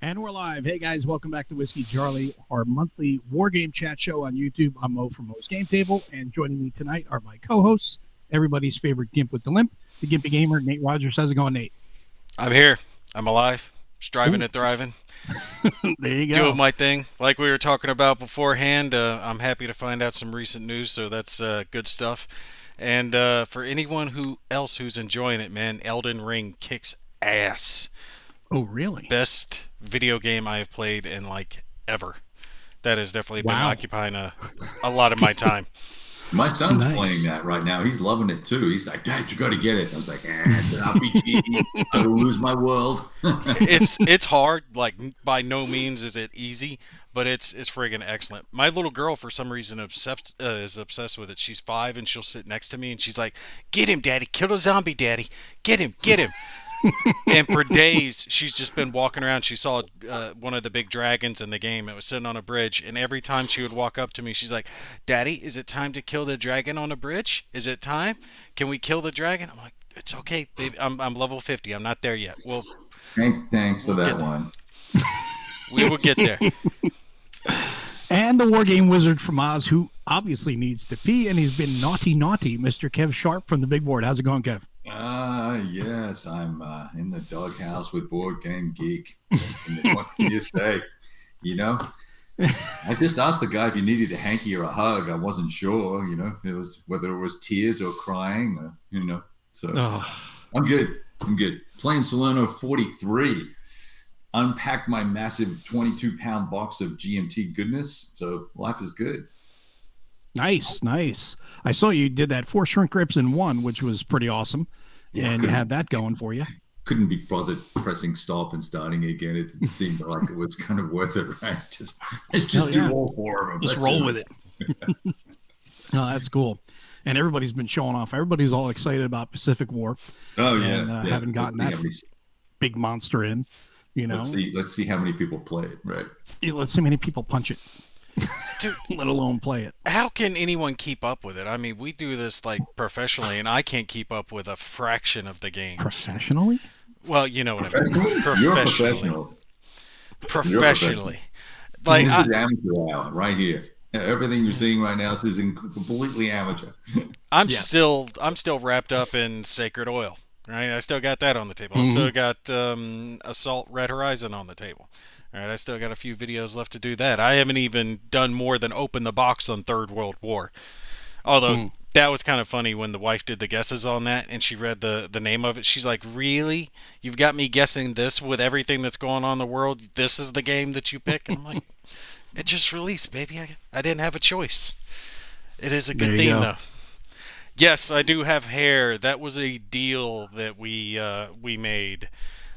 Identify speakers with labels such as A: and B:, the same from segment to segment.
A: And we're live. Hey guys, welcome back to Whiskey Charlie, our monthly war game chat show on YouTube. I'm Mo from Mo's Game Table, and joining me tonight are my co-hosts, everybody's favorite Gimp with the Limp, the TheGimpyGamer, Nate Rogers. How's it going, Nate?
B: I'm here. I'm alive. Striving and thriving.
A: There you go.
B: Doing my thing. Like we were talking about beforehand, I'm happy to find out some recent news, so that's good stuff. And for anyone else who's enjoying it, man, Elden Ring kicks ass.
A: Oh, really?
B: Best video game I have played in like ever. That has definitely been occupying a lot of my time.
C: My son's playing that right now. He's loving it too. He's like, "Dad, you got to get it." I was like, "It's an RPG. I will lose my world."
B: It's hard. Like, by no means is it easy, but it's friggin' excellent. My little girl, for some reason, is obsessed with it. She's 5 and she'll sit next to me and she's like, "Get him, Daddy! Kill the zombie, Daddy! Get him! Get him!" And for days, she's just been walking around. She saw one of the big dragons in the game. It was sitting on a bridge. And every time she would walk up to me, she's like, "Daddy, is it time to kill the dragon on a bridge? Is it time? Can we kill the dragon?" I'm like, "It's okay, baby. I'm level 50. I'm not there yet." Well,
C: thanks for that one.
B: We will get there.
A: And the War Game Wizard from Oz, who obviously needs to pee, and he's been naughty, Mr. Kev Sharp from the Big Board. How's it going, Kev?
C: Yes, I'm in the doghouse with Board Game Geek. What can you say? You know, I just asked the guy if you needed a hanky or a hug. I wasn't sure, whether it was tears or crying, So I'm good. Playing Salerno 43. Unpacked my massive 22-pound box of GMT goodness. So life is good.
A: Nice. I saw you did that 4 shrink rips in 1, which was pretty awesome. Yeah, and you had that going for you.
C: Couldn't be bothered pressing stop and starting again. It seemed like it was kind of worth it, right? Let's just do all 4 of them.
A: Just roll with it. No, that's cool. And everybody's been showing off. Everybody's all excited about Pacific War.
C: Oh,
A: and, haven't gotten that big monster in.
C: Let's see how many people play it, right?
A: Yeah, let's see how many people punch it.
B: Dude,
A: let alone play it.
B: How can anyone keep up with it? I mean, we do this like professionally, and I can't keep up with a fraction of the game.
A: Professionally?
B: Well, you know what I mean.
C: You're a professional.
B: Professionally.
C: Like, this is amateur hour right here. Everything you're seeing right now is completely amateur.
B: I'm still wrapped up in Sacred Oil. Right, I still got that on the table. I still got Assault Red Horizon on the table. All right, I still got a few videos left to do that. I haven't even done more than open the box on Third World War. Although that was kind of funny when the wife did the guesses on that and she read the name of it. She's like, "Really? You've got me guessing this with everything that's going on in the world? This is the game that you pick?" And I'm like, "It just released, baby. I didn't have a choice." It is a good theme, though. Yes, I do have hair. That was a deal that we made.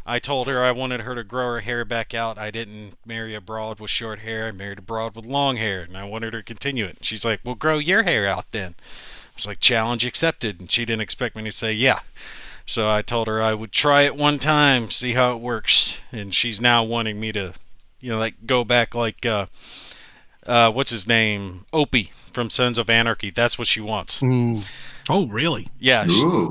B: I told her I wanted her to grow her hair back out. I didn't marry a broad with short hair. I married a broad with long hair, and I wanted her to continue it. She's like, "Well, grow your hair out then." I was like, "Challenge accepted," and she didn't expect me to say yeah. So I told her I would try it one time, see how it works, and she's now wanting me to, go back like, what's his name? Opie from Sons of Anarchy. That's what she wants.
A: Oh, really?
B: Yeah,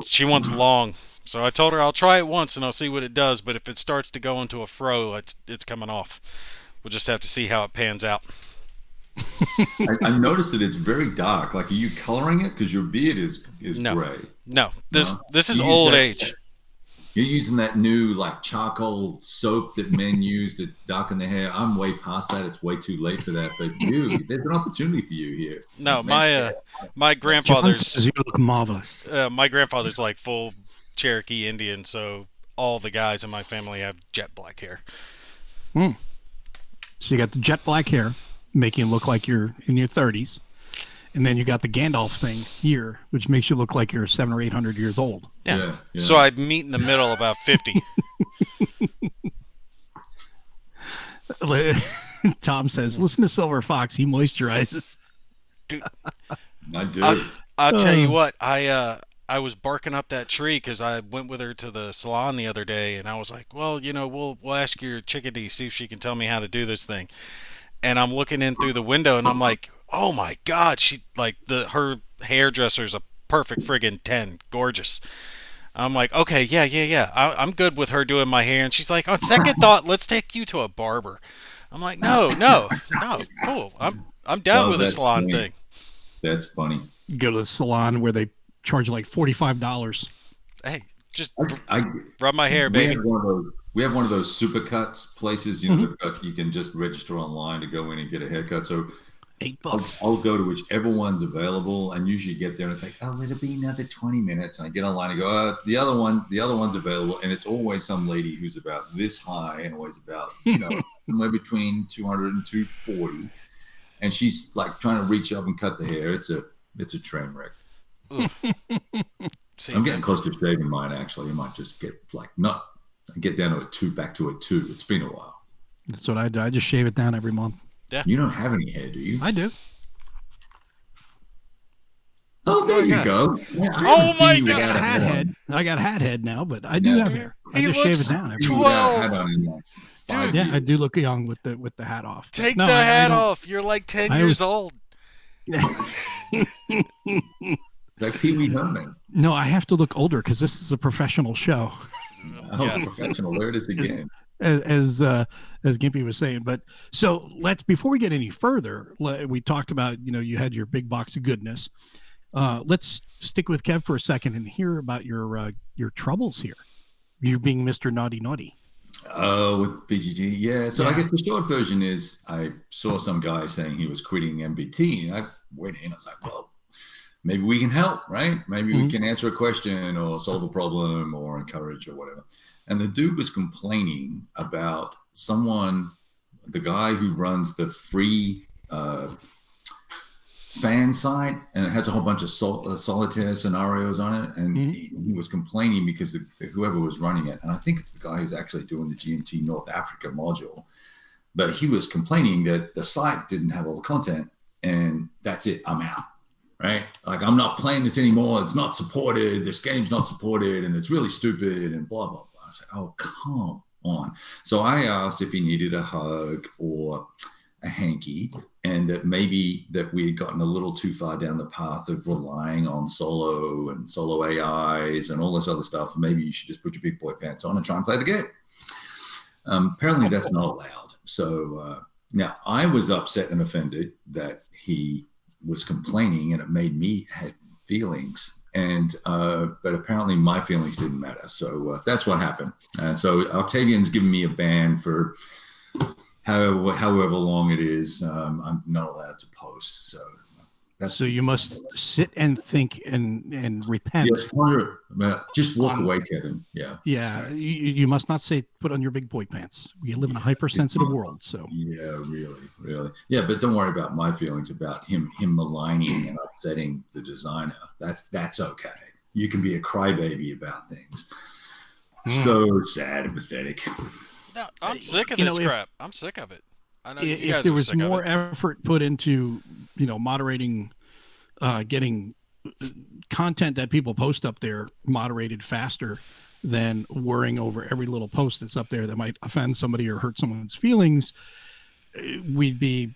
B: she wants long. So I told her I'll try it once and I'll see what it does, but if it starts to go into a fro, it's coming off. We'll just have to see how it pans out.
C: I noticed that it's very dark. Like, are you coloring it? Because your beard is gray.
B: No, this is old age.
C: You're using that new charcoal soap that men use to darken their hair. I'm way past that. It's way too late for that. But there's an opportunity for you here.
B: No, my grandfather's
A: you look marvelous.
B: My grandfather's like full Cherokee Indian, so all the guys in my family have jet black hair.
A: So you got the jet black hair, making you look like you're in your 30s. And then you got the Gandalf thing here, which makes you look like you're 700 or 800 years old.
B: Yeah. So I meet in the middle about 50.
A: Tom says, "Listen to Silver Fox. He moisturizes."
B: Dude,
C: I do.
B: I'll tell you what. I was barking up that tree because I went with her to the salon the other day, and I was like, "Well, we'll ask your chickadee, see if she can tell me how to do this thing." And I'm looking in through the window, and I'm like, "Oh my God!" She her hairdresser's a perfect friggin' 10, gorgeous. I'm like, okay, yeah. I'm good with her doing my hair. And she's like, on second thought, let's take you to a barber. I'm like, no, cool. I'm down
C: Oh,
B: with a
C: that's
B: salon
C: funny.
B: thing.
C: That's funny.
A: You go to the salon where they charge like $45.
B: Hey, just
C: I
B: rub my hair, baby.
C: We have one of those supercuts places. You know, you can just register online to go in and get a haircut. So
A: $8.
C: I'll go to whichever one's available, and usually get there and it's like, oh, it'll be another 20 minutes. And I get online and go, the other one's available, and it's always some lady who's about this high and always about somewhere between 200 and 240, and she's like trying to reach up and cut the hair. It's a train wreck.
B: See,
C: I'm getting close to shaving mine. Actually, I might just get get down to a 2, back to a 2. It's been a while.
A: That's what I do. I just shave it down every month.
B: Yeah.
C: You don't have any hair, do you?
A: I do.
C: Oh, there you go. Yeah,
B: Oh my God.
A: I got a hat head. I got a hat head now, but I do have hair. I just shave it down every month.
B: Dude,
A: yeah, I do look young with the hat off.
B: Take the hat off. You're like 10 years old.
C: Like Pee Wee Herman.
A: No, I have to look older because this is a professional show.
C: Oh, yeah. Professional. There it is again.
A: As Gimpy was saying. But so before we get any further, we talked about, you had your big box of goodness. Let's stick with Kev for a second and hear about your troubles here. You being Mr. Naughty Naughty.
C: Oh, with BGG. Yeah. So I guess the short version is I saw some guy saying he was quitting MBT, and I went in. I was like, well, maybe we can help, right? Maybe we can answer a question or solve a problem or encourage or whatever. And the dude was complaining about the guy who runs the free fan site, and it has a whole bunch of solitaire scenarios on it. And he was complaining because whoever was running it, and I think it's the guy who's actually doing the GMT North Africa module, but he was complaining that the site didn't have all the content, and that's it. I'm out. Right? Like, I'm not playing this anymore. It's not supported. This game's not supported, and it's really stupid and blah, blah, blah. I was like, oh, come on. So I asked if he needed a hug or a hanky, and that maybe that we had gotten a little too far down the path of relying on solo and solo AIs and all this other stuff. Maybe you should just put your big boy pants on and try and play the game. Apparently that's not allowed. So now I was upset and offended that he was complaining, and it made me have feelings, and but apparently my feelings didn't matter. So that's what happened. And so Octavian's given me a ban for however long it is. I'm not allowed to post. So
A: you must sit and think and repent.
C: Yes, just walk away, Kevin. Yeah.
A: Yeah. You must not say put on your big boy pants. We live in a hypersensitive world. So
C: yeah, really. Yeah, but don't worry about my feelings about him maligning and upsetting the designer. That's okay. You can be a crybaby about things. So sad and pathetic.
B: No, I'm sick of this crap. I'm sick of it. I know
A: if there was more effort put into, moderating, getting content that people post up there moderated faster than worrying over every little post that's up there that might offend somebody or hurt someone's feelings, we'd be,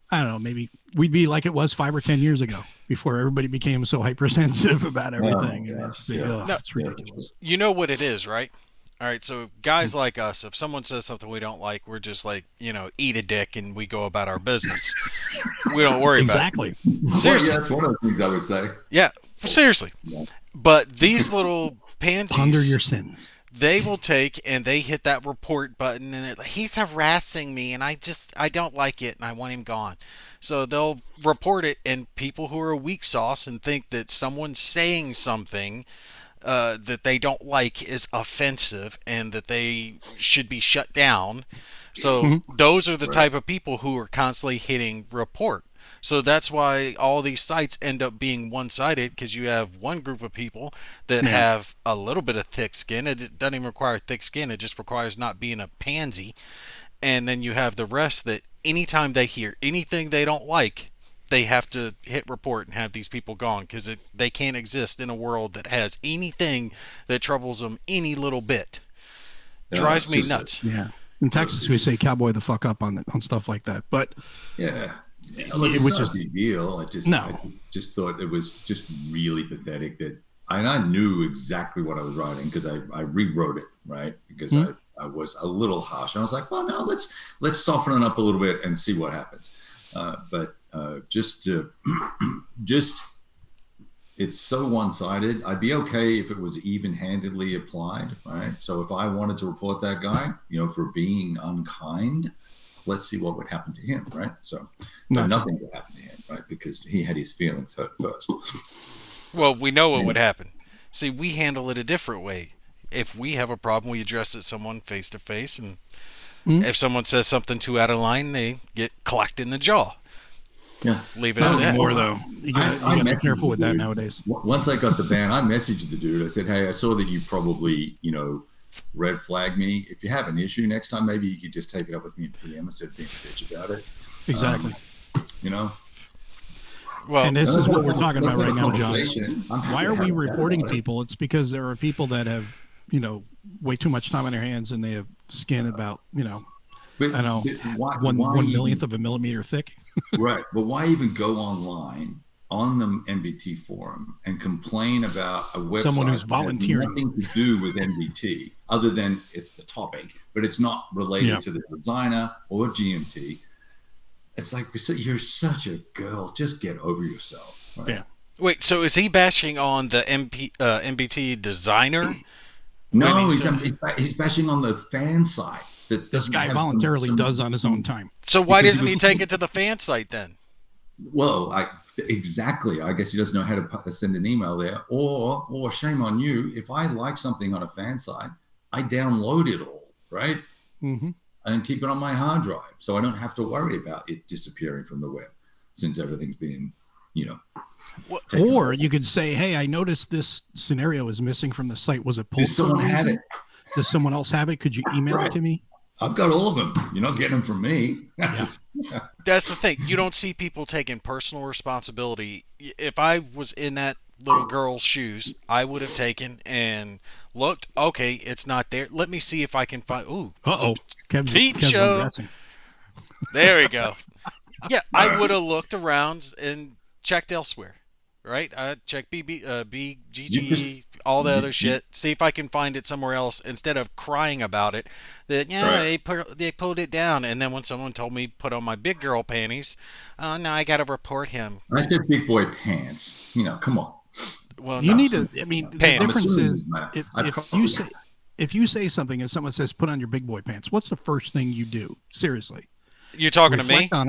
A: I don't know, maybe we'd be like it was 5 or 10 years ago before everybody became so hypersensitive about everything. It's ridiculous.
B: You know what it is, right? All right, so guys like us, if someone says something we don't like, we're just like, eat a dick and we go about our business. We don't worry about it.
C: Seriously. Well, that's one of the things I would say.
B: Yeah, seriously. Yeah. But these little pansies,
A: ponder your sins.
B: They will take and they hit that report button, and they're like, he's harassing me, and I don't like it, and I want him gone. So they'll report it, and people who are weak sauce and think that someone's saying something that they don't like is offensive and that they should be shut down. So those are the type of people who are constantly hitting report. So that's why all these sites end up being one-sided, because you have one group of people that have a little bit of thick skin. It doesn't even require thick skin. It just requires not being a pansy. And then you have the rest that anytime they hear anything they don't like, they have to hit report and have these people gone, because they can't exist in a world that has anything that troubles them any little bit. Drives me nuts.
A: Yeah. In Texas, we say "cowboy the fuck up" on stuff like that. But
C: look, it's not a big deal. I just thought it was just really pathetic that I knew exactly what I was writing because I rewrote it, right? Because I was a little harsh. And I was like, well, no, let's soften it up a little bit and see what happens. But just it's so one-sided. I'd be okay if it was even-handedly applied, right? So if I wanted to report that guy, for being unkind, let's see what would happen to him, right? So nothing would happen to him, right? Because he had his feelings hurt first.
B: Well, we know what would happen. See, we handle it a different way. If we have a problem, we address it someone face to face, and if someone says something too out of line, they get clacked in the jaw.
C: Yeah,
B: leave it at that.
A: Anymore, though. You gotta be careful with that nowadays.
C: Once I got the ban, I messaged the dude. I said, "Hey, I saw that you probably, red flag me. If you have an issue next time, maybe you could just take it up with me in PM instead of being a bitch about it."
A: Exactly.
B: Well,
A: and this is what we're talking about right now, John. Why are we reporting people? It's because there are people that have, way too much time on their hands, and they have skin about,
C: But,
A: I know,
C: why,
A: one millionth of a millimeter thick.
C: Right. But why even go online on the MBT forum and complain about a website
A: someone who's volunteering?
C: That has nothing to do with MBT other than it's the topic, but it's not related to the designer or GMT. It's like, you're such a girl. Just get over yourself. Right?
A: Yeah.
B: Wait, so is he bashing on the MBT designer?
C: No, he's bashing on the fan site. That
A: this guy voluntarily does on his own time.
B: So why doesn't he take it to the fan site then?
C: Well, exactly. I guess he doesn't know how to send an email there. Or shame on you. If I like something on a fan site, I download it all, right?
A: Mm-hmm.
C: And keep it on my hard drive, so I don't have to worry about it disappearing from the web, since everything's being,
A: Or you could say, "Hey, I noticed this scenario is missing from the site. Was it pulled?
C: Someone had it.
A: Does someone else have it? Could you email it to me?"
C: I've got all of them. You're not getting them from me.
A: Yeah.
B: That's the thing. You don't see people taking personal responsibility. If I was in that little girl's shoes, I would have taken and looked. Okay, it's not there. Let me see if I can find. Ooh. Peep show. There we go. Yeah, I would have looked around and checked elsewhere. Right? I check BGG, all the other shit. See if I can find it somewhere else instead of crying about it. That they pulled it down, and then when someone told me put on my big girl panties, no, I got to report him.
C: I said big boy pants. Come on.
B: Well,
A: you need to. I mean, the difference is if you say something and someone says put on your big boy pants, what's the first thing you do? Seriously,
B: you're talking
A: reflect
B: to me.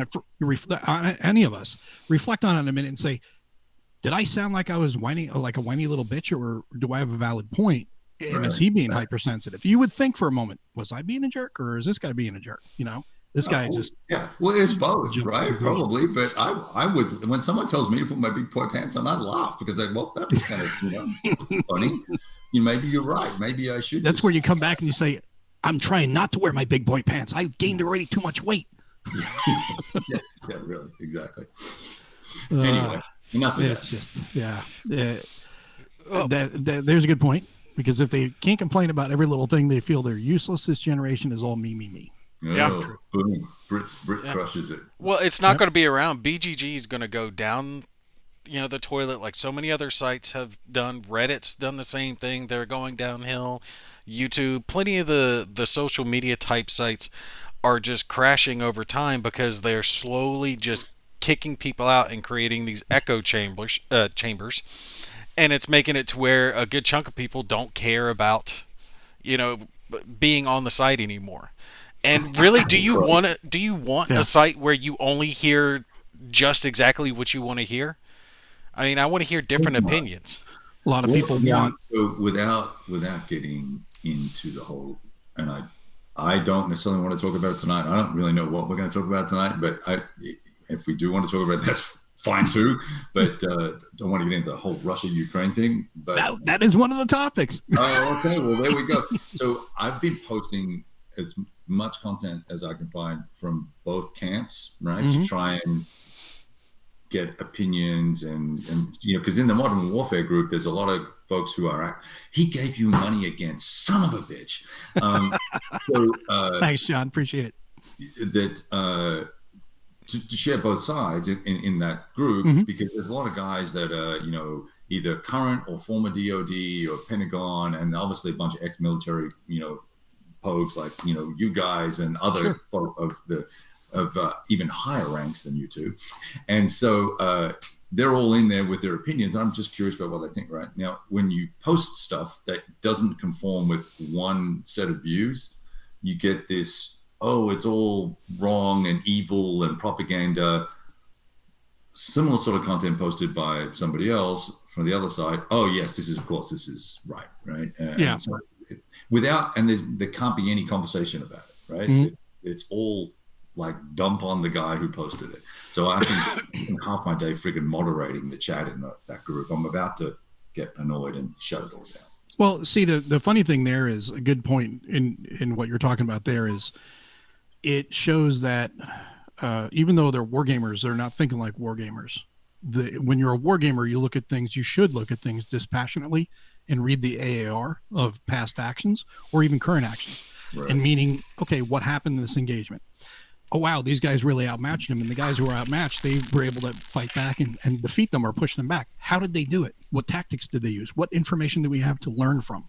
A: On it. Any of us reflect on it a minute and say, did I sound like I was whiny, like a whiny little bitch, or do I have a valid point? And is he being hypersensitive? You would think for a moment, was I being a jerk, or is this guy being a jerk? This guy just
C: Well, it's both, right? Probably, but I would, when someone tells me to put my big boy pants on, I'd laugh because that was kind of funny. Maybe you're right. Maybe I should.
A: That's where you come back and you say, I'm trying not to wear my big boy pants. I gained already too much weight.
C: yeah, really, exactly. Anyway.
A: It's just there's a good point, because if they can't complain about every little thing, they feel they're useless. This generation is all me.
B: Yeah,
C: boom. Brit crushes it.
B: Well, it's not going to be around. BGG is going to go down, the toilet like so many other sites have done. Reddit's done the same thing. They're going downhill. YouTube, plenty of the social media type sites are just crashing over time because they're slowly just kicking people out and creating these echo chambers, and it's making it to where a good chunk of people don't care about, being on the site anymore. And really, do you want a site where you only hear just exactly what you want to hear? I mean, I want to hear different opinions.
A: A lot of people want.
C: So without getting into the whole, and I don't necessarily want to talk about it tonight. I don't really know what we're going to talk about tonight, but if we do want to talk about it, that's fine too. But don't want to get into the whole Russia-Ukraine thing. But
A: that is one of the topics.
C: Oh, okay. Well, there we go. So I've been posting as much content as I can find from both camps, right, to try and get opinions and because in the Modern Warfare group, there's a lot of folks who are, he gave you money again, son of a bitch.
A: Thanks, John. Appreciate it.
C: That to share both sides in that group, because there's a lot of guys that either current or former DOD or Pentagon, and obviously a bunch of ex-military, folks like you guys and other folk of even higher ranks than you two, and so they're all in there with their opinions. I'm just curious about what they think. Right now, when you post stuff that doesn't conform with one set of views, you get this, oh, it's all wrong and evil and propaganda. Similar sort of content posted by somebody else from the other side. Oh yes, this is right.
A: Yeah.
C: So there can't be any conversation about it, right?
A: Mm-hmm.
C: It's all like dump on the guy who posted it. So I think half my day friggin' moderating the chat in that group. I'm about to get annoyed and shut it all down.
A: Well, see, the funny thing there is a good point in what you're talking about there is it shows that even though they're wargamers, they're not thinking like wargamers. When you're a wargamer, you should look at things dispassionately and read the AAR of past actions or even current actions. Right. And meaning, okay, what happened in this engagement? Oh, wow, these guys really outmatched them. And the guys who were outmatched, they were able to fight back and defeat them or push them back. How did they do it? What tactics did they use? What information do we have to learn from?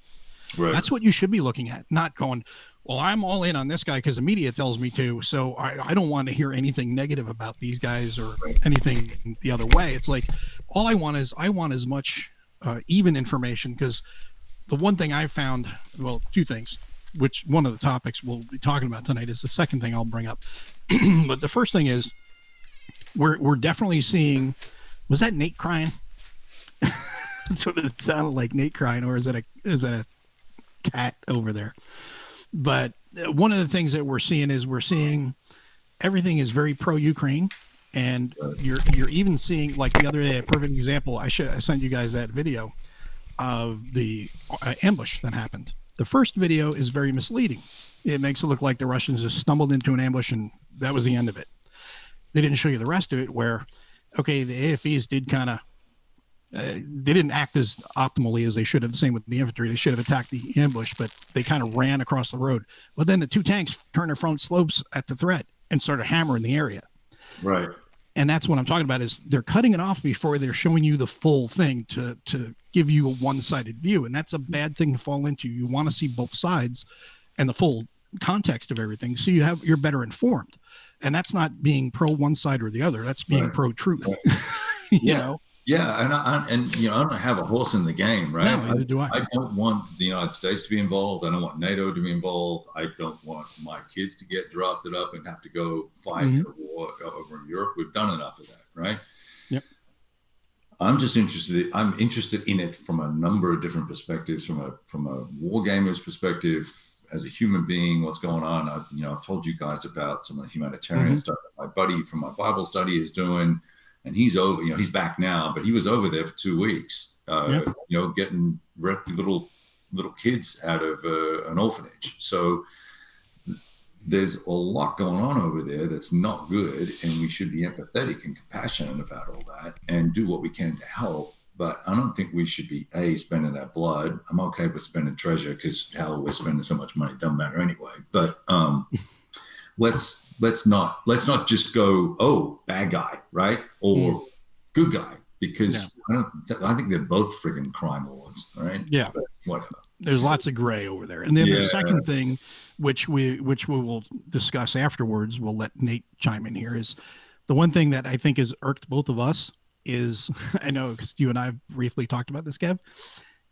A: Right. That's what you should be looking at, not going, well, I'm all in on this guy because the media tells me to, so I don't want to hear anything negative about these guys or anything the other way. It's like, all I want as much even information, because the one thing I found, well, two things, which one of the topics we'll be talking about tonight is the second thing I'll bring up. But the first thing is we're definitely seeing, was that Nate crying? That's what it sounded like, Nate crying, or is that a cat over there? But one of the things that we're seeing everything is very pro-Ukraine, and you're even seeing, like the other day, a perfect example. I sent you guys that video of the ambush that happened. The first video is very misleading. It makes it look like the Russians just stumbled into an ambush and that was the end of it. They didn't show you the rest of it where, okay, the AFEs did kind of, they didn't act as optimally as they should have. The same with the infantry. They should have attacked the ambush, but they kind of ran across the road. But then the two tanks turned their front slopes at the threat and started hammering the area.
C: Right.
A: And that's what I'm talking about, is they're cutting it off before they're showing you the full thing to give you a one-sided view. And that's a bad thing to fall into. You want to see both sides and the full context of everything, so you're better informed. And that's not being pro one side or the other. That's being pro truth. Right. you know?
C: Yeah, and I don't have a horse in the game, right?
A: No, neither do I.
C: I don't want the United States to be involved. I don't want NATO to be involved. I don't want my kids to get drafted up and have to go fight a war over in Europe. We've done enough of that, right?
A: Yep.
C: I'm interested in it from a number of different perspectives, from a war gamer's perspective, as a human being, what's going on. I've told you guys about some of the humanitarian stuff that my buddy from my Bible study is doing. And he's over, he's back now, but he was over there for 2 weeks, getting little kids out of an orphanage. So there's a lot going on over there that's not good, and we should be empathetic and compassionate about all that and do what we can to help. But I don't think we should be spending our blood. I'm okay with spending treasure because hell, we're spending so much money, it doesn't matter anyway. But let's not just go, oh, bad guy, right, or good guy, because I think they're both friggin' crime lords, right?
A: Yeah,
C: but whatever.
A: There's lots of gray over there. And then the second thing, which we will discuss afterwards, we'll let Nate chime in here, is the one thing that I think has irked both of us is, I know because you and I have briefly talked about this, Kev,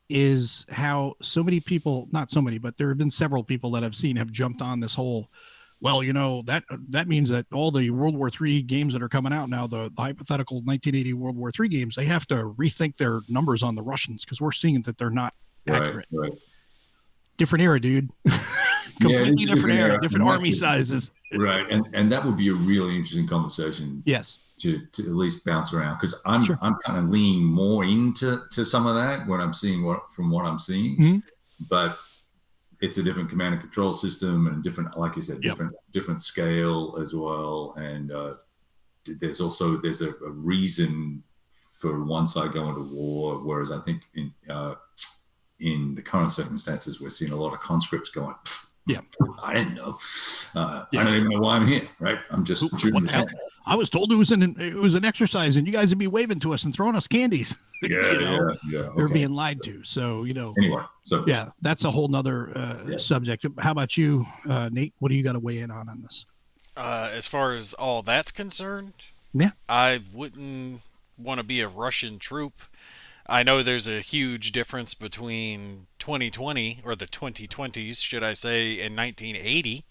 A: is how so many people, not so many, but there have been several people that I've seen have jumped on this whole, well, that means that all the World War III games that are coming out now, the hypothetical 1980 World War III games, they have to rethink their numbers on the Russians because we're seeing that they're not accurate.
C: Right.
A: Different era, dude. Completely different era, different army sizes.
C: Right, and that would be a really interesting conversation.
A: Yes.
C: To at least bounce around, because I'm kind of leaning more into some of that when I'm seeing what I'm seeing, but it's a different command and control system and different, like you said, different scale as well. And there's a reason for one side going to war, whereas I think in the current circumstances we're seeing a lot of conscripts going,
A: Yeah.
C: I didn't know. I don't even know why I'm here, right? I'm just shooting
A: What
C: the
A: the hell?
C: tent.
A: I was told it was an exercise, and you guys would be waving to us and throwing us candies.
C: Yeah.
A: They're
C: Okay.
A: being lied to. So
C: Anyway, so
A: yeah, that's a whole nother subject. How about you, Nate? What do you got to weigh in on this?
B: As far as all that's concerned,
A: Yeah.
B: I wouldn't want to be a Russian troop. I know there's a huge difference between 2020, or the 2020s, should I say, and 1980.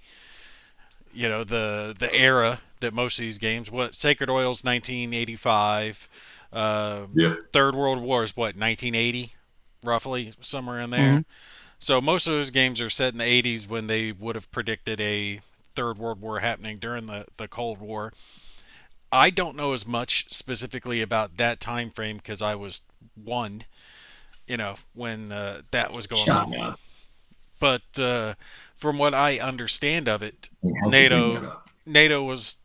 B: The era that most of these games. What Sacred Oil's 1985. Third World War is what, 1980, roughly, somewhere in there.
A: Mm-hmm.
B: So most of those games are set in the 80s, when they would have predicted a Third World War happening during the Cold War. I don't know as much specifically about that time frame because I was one, when that was going on.
C: up.
B: But from what I understand of it,
C: How do you bring that up?
B: NATO was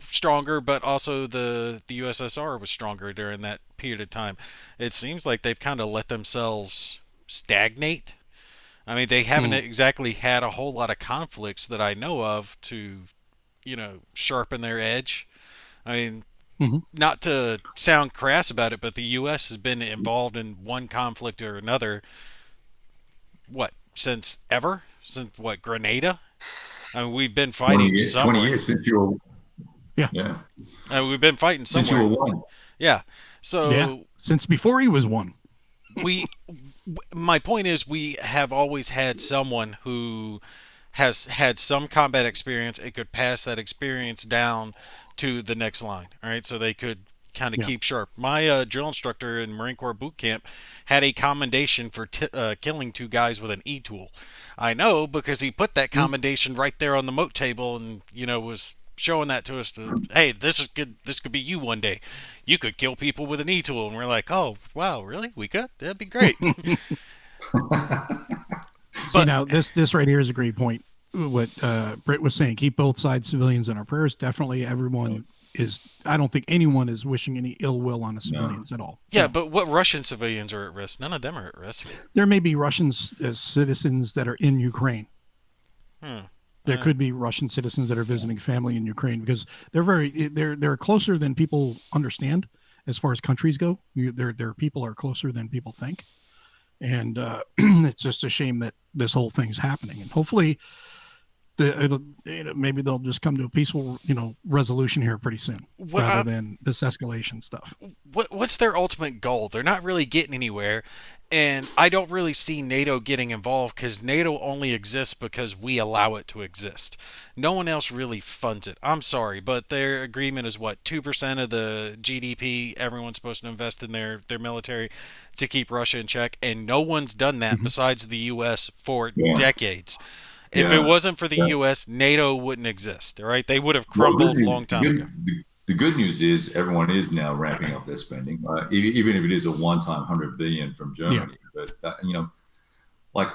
B: stronger, but also the USSR was stronger during that period of time. It seems like they've kind of let themselves stagnate. I mean, they haven't exactly had a whole lot of conflicts that I know of to, sharpen their edge. I mean, not to sound crass about it, but the U.S. has been involved in one conflict or another, since ever? Since, Grenada? I mean, we've been fighting
C: 20 years since you were... Yeah.
B: We've been fighting somewhere.
C: Since you were one.
B: Yeah. So...
A: Since before he was one.
B: My point is, we have always had someone who has had some combat experience and could pass that experience down to the next line. All right, so they could kind of keep sharp. My drill instructor in Marine Corps boot camp had a commendation for killing 2 guys with an E-tool. I know because he put that commendation right there on the moat table and was showing that to us. Hey, this is good. This could be you one day. You could kill people with an E-tool, and we're like, oh wow, really? We could? That'd be great.
A: See, now this right here is a great point. What Britt was saying, keep both sides civilians in our prayers. Definitely, everyone is. I don't think anyone is wishing any ill will on the civilians at all.
B: Yeah, but what Russian civilians are at risk? None of them are at risk.
A: There may be Russians as citizens that are in Ukraine. There could be Russian citizens that are visiting family in Ukraine because they're closer than people understand as far as countries go. Their people are closer than people think. And it's just a shame that this whole thing's happening. And hopefully, maybe they'll just come to a peaceful, resolution here pretty soon, rather than this escalation stuff.
B: What's their ultimate goal? They're not really getting anywhere, and I don't really see NATO getting involved because NATO only exists because we allow it to exist. No one else really funds it. I'm sorry, but their agreement is 2% of the GDP everyone's supposed to invest in their military to keep Russia in check, and no one's done that besides the U.S. for decades. If it wasn't for the U.S., NATO wouldn't exist. All right, they would have crumbled a long time ago.
C: The good news is everyone is now ramping up their spending, even if it is a one-time $100 billion from Germany. But like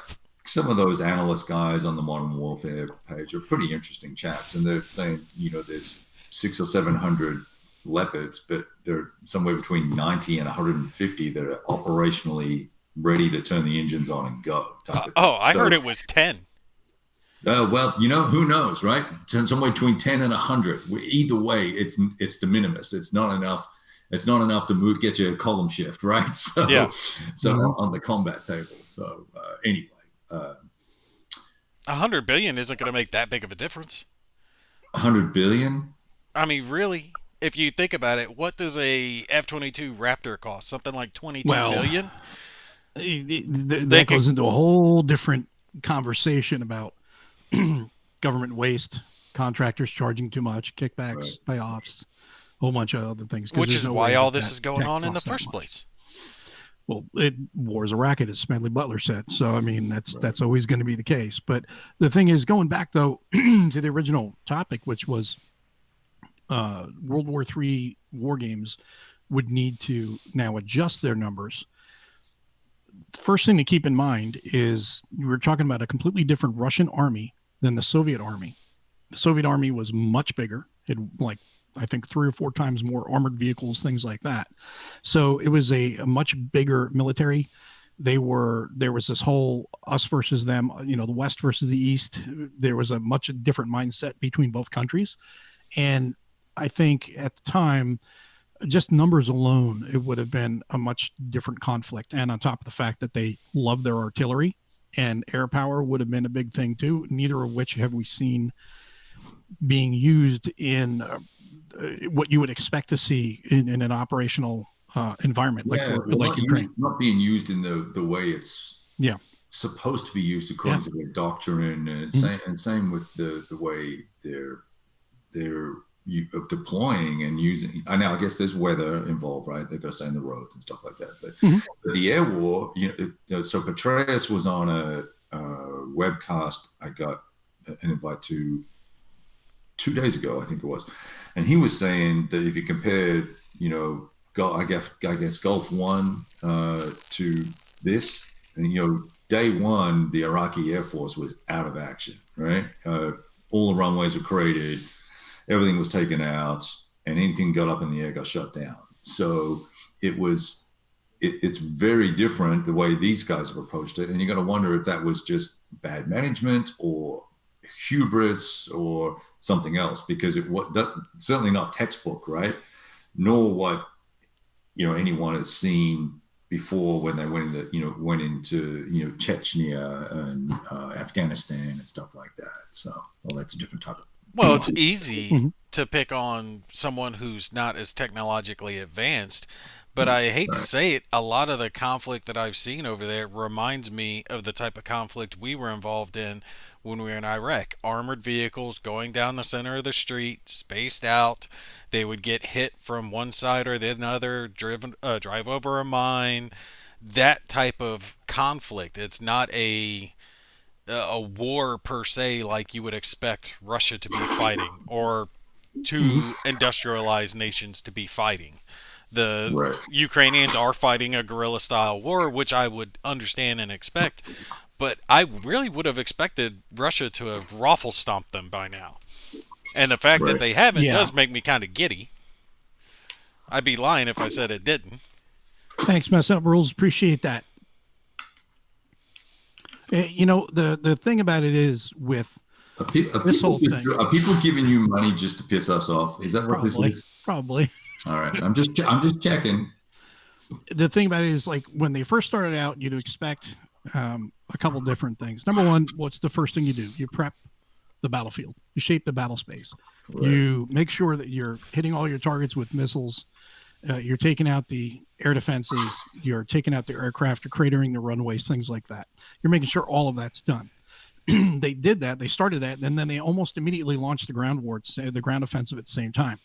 C: some of those analyst guys on the Modern Warfare page are pretty interesting chaps, and they're saying there's 600 or 700 Leopards, but they're somewhere between 90 and 150 that are operationally ready to turn the engines on and go.
B: I heard it was 10.
C: Well, who knows, right? Somewhere between 10 and 100. Either way, it's de minimis. It's not enough. It's not enough to get you a column shift, right? So, on the combat table. So anyway,
B: $100 billion isn't going to make that big of a difference.
C: $100 billion.
B: I mean, really, if you think about it, what does a F-22 Raptor cost? Something like $22 billion.
A: That goes into a whole different conversation about government waste, contractors charging too much, kickbacks, payoffs, a whole bunch of other things.
B: Which is why all this is going on in the first place.
A: Well, war is a racket, as Smedley Butler said. So, I mean, that's always going to be the case. But the thing is, going back, though, to the original topic, which was World War III war games would need to now adjust their numbers. First thing to keep in mind is you were talking about a completely different Russian army than the Soviet army. The Soviet army was much bigger. It I think 3 or 4 times more armored vehicles, things like that. So it was a much bigger military. there was this whole us versus them, the West versus the East. There was a much different mindset between both countries. And I think at the time, just numbers alone, it would have been a much different conflict. And on top of the fact that they love their artillery, and air power would have been a big thing too, neither of which have we seen being used in what you would expect to see in an operational environment like Ukraine.
C: Not being used in the way it's supposed to be used according to their doctrine, and same with the way they're deploying and using. I know, I guess there's weather involved, right? They've got to stay in the roads and stuff like that. But the air war, so Petraeus was on a webcast I got an invite to 2 days ago, I think it was, and he was saying that if you compared, I guess Gulf One to this, and day one, the Iraqi Air Force was out of action, right? All the runways were created, everything was taken out, and anything got up in the air got shut down. So it's very different the way these guys have approached it, and you're going to wonder if that was just bad management or hubris or something else, because certainly not textbook, right? Nor what anyone has seen before when they went into Chechnya and Afghanistan and stuff like that. So, well, that's a different topic.
B: Well, it's easy to pick on someone who's not as technologically advanced, but I hate to say it, a lot of the conflict that I've seen over there reminds me of the type of conflict we were involved in when we were in Iraq. Armored vehicles going down the center of the street, spaced out. They would get hit from one side or the other, drive over a mine. That type of conflict. It's not a war per se like you would expect Russia to be fighting or two industrialized nations to be fighting. The Ukrainians are fighting a guerrilla-style war, which I would understand and expect, but I really would have expected Russia to have raffle-stomped them by now. And the fact that they haven't does make me kind of giddy. I'd be lying if I said it didn't.
A: Thanks, Mess Up Rules. Appreciate that. The thing about it is with this whole thing.
C: Are people giving you money just to piss us off? Is that what this is?
A: Probably.
C: All right. I'm just checking.
A: The thing about it is, like, when they first started out, you'd expect a couple different things. Number one, what's the first thing you do? You prep the battlefield. You shape the battle space. Right. You make sure that you're hitting all your targets with missiles. You're taking out the air defenses. You're taking out the aircraft. You're cratering the runways, things like that. You're making sure all of that's done. They did that. They started that, and then they almost immediately launched the ground offensive at the same time.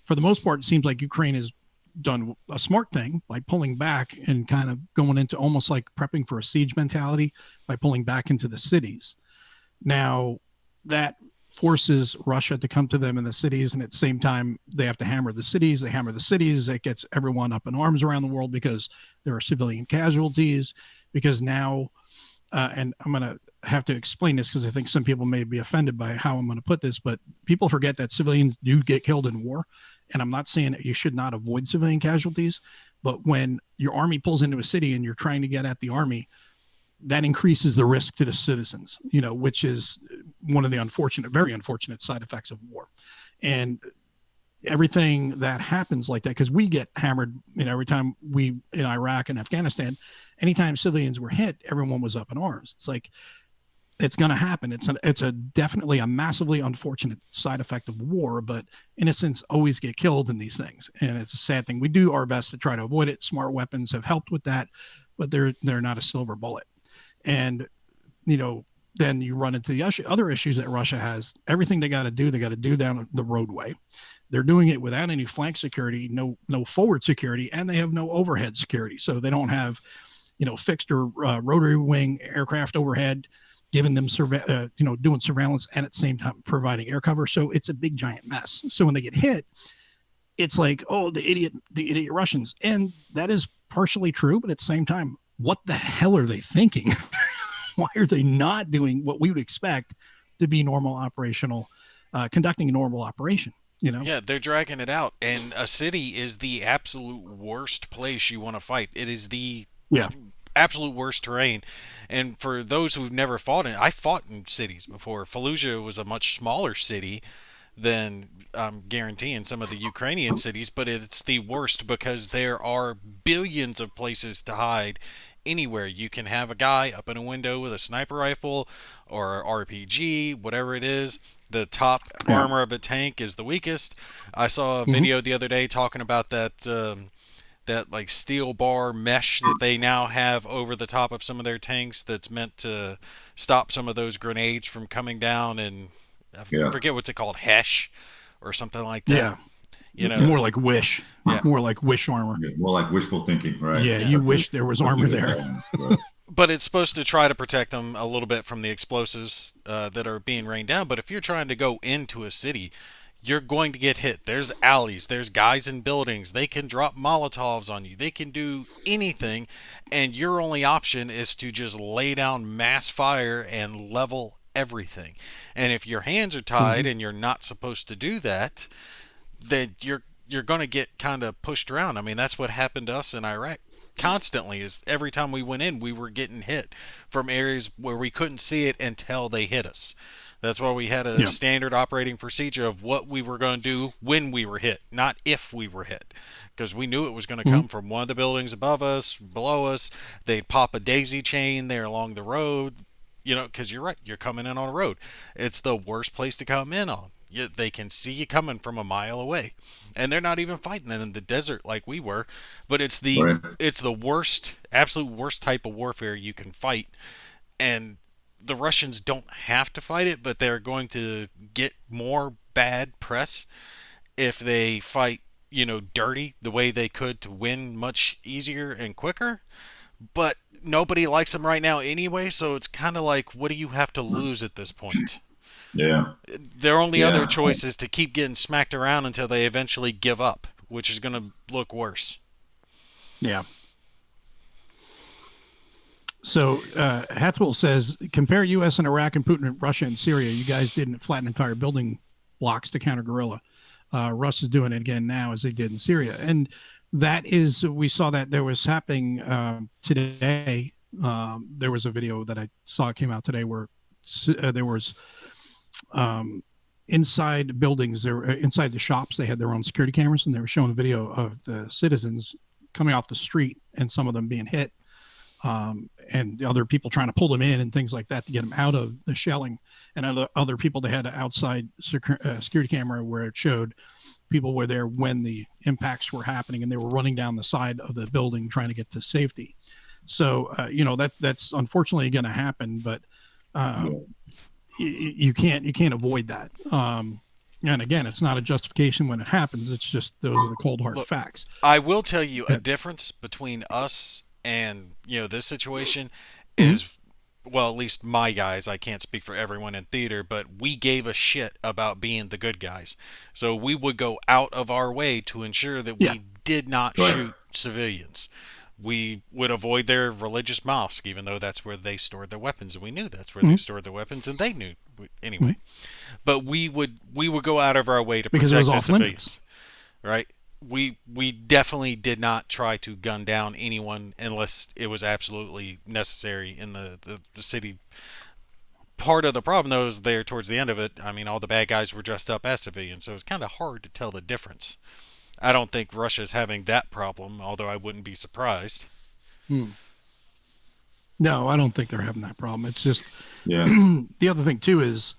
A: For the most part, it seems like Ukraine has done a smart thing by pulling back and kind of going into almost like prepping for a siege mentality by pulling back into the cities. Now, that forces Russia to come to them in the cities, and at the same time, they have to hammer the cities. They hammer the cities. It gets everyone up in arms around the world because there are civilian casualties, because now, and I'm going to have to explain this because I think some people may be offended by how I'm going to put this, but people forget that civilians do get killed in war. And I'm not saying that you should not avoid civilian casualties, but when your army pulls into a city and you're trying to get at the army, that increases the risk to the citizens, which is one of the very unfortunate side effects of war. And everything that happens like that, because we get hammered, every time in Iraq and Afghanistan, anytime civilians were hit, everyone was up in arms. It's like, it's going to happen. It's definitely a massively unfortunate side effect of war, but innocents always get killed in these things. And it's a sad thing. We do our best to try to avoid it. Smart weapons have helped with that, but they're not a silver bullet. And, then you run into the other issues that Russia has. Everything they got to do down the roadway. They're doing it without any flank security, no forward security, and they have no overhead security. So they don't have, fixed or rotary wing aircraft overhead, giving them doing surveillance, and at the same time providing air cover. So it's a big giant mess. So when they get hit, it's like, oh, the idiot Russians. And that is partially true, but at the same time, what the hell are they thinking? Why are they not doing what we would expect to be normal operational, conducting a normal operation?
B: Yeah, they're dragging it out. And a city is the absolute worst place you want to fight. It is the absolute worst terrain. And for those who've never fought in, I fought in cities before. Fallujah was a much smaller city than I'm guaranteeing some of the Ukrainian cities, but it's the worst because there are billions of places to hide anywhere. You can have a guy up in a window with a sniper rifle or RPG, whatever it is. The top armor of a tank is the weakest. I saw a video the other day talking about that like steel bar mesh that they now have over the top of some of their tanks that's meant to stop some of those grenades from coming down, and I forget what's it called, Hesh or something like that.
A: Yeah.
B: You know,
A: more like Wish.
B: Yeah.
A: More like Wish armor.
C: Yeah, more like wishful thinking, right?
A: Yeah, you wish there was armor there.
B: But it's supposed to try to protect them a little bit from the explosives that are being rained down. But if you're trying to go into a city, you're going to get hit. There's alleys. There's guys in buildings. They can drop Molotovs on you. They can do anything. And your only option is to just lay down mass fire and level everything. And if your hands are tied and you're not supposed to do that, then you're going to get kind of pushed around. I mean, that's what happened to us in Iraq. Constantly, is every time we went in, we were getting hit from areas where we couldn't see it until they hit us. That's why we had a standard operating procedure of what we were going to do when we were hit, not if we were hit, because we knew it was going to come from one of the buildings above us, below us. They'd pop a daisy chain there along the road, because you're right, you're coming in on a road. It's the worst place to come in on. They can see you coming from a mile away, and they're not even fighting in the desert like we were. But it's the worst, absolute worst type of warfare you can fight, and the Russians don't have to fight it, but they're going to get more bad press if they fight, dirty the way they could to win much easier and quicker. But nobody likes them right now anyway, so it's kind of like, what do you have to lose at this point?
C: Yeah.
B: Their only other choice is to keep getting smacked around until they eventually give up, which is going to look worse.
A: Yeah. So Hathcock says, compare U.S. and Iraq and Putin and Russia and Syria. You guys didn't flatten entire building blocks to counter guerrilla. Russia's doing it again now as they did in Syria. And that is, we saw that there was happening today. There was a video that I saw came out today where there was inside buildings, inside the shops, they had their own security cameras, and they were showing a video of the citizens coming off the street and some of them being hit, and the other people trying to pull them in and things like that to get them out of the shelling. And other people, they had an outside security camera where it showed people were there when the impacts were happening, and they were running down the side of the building trying to get to safety. So that's unfortunately going to happen, but you can't avoid that. And again, it's not a justification when it happens. It's just those are the cold hard facts.
B: I will tell you a difference between us and this situation is, well, at least my guys. I can't speak for everyone in theater, but we gave a shit about being the good guys. So we would go out of our way to ensure that we did not shoot civilians. We would avoid their religious mosque, even though that's where they stored their weapons, and we knew that's where they stored their weapons, and they knew anyway. But we would go out of our way to protect the civilians, right? We definitely did not try to gun down anyone unless it was absolutely necessary in the city. Part of the problem, though, is there towards the end of it. I mean, all the bad guys were dressed up as civilians, so it's kind of hard to tell the difference. I don't think Russia's having that problem, although I wouldn't be surprised.
A: No, I don't think they're having that problem. It's just the other thing too is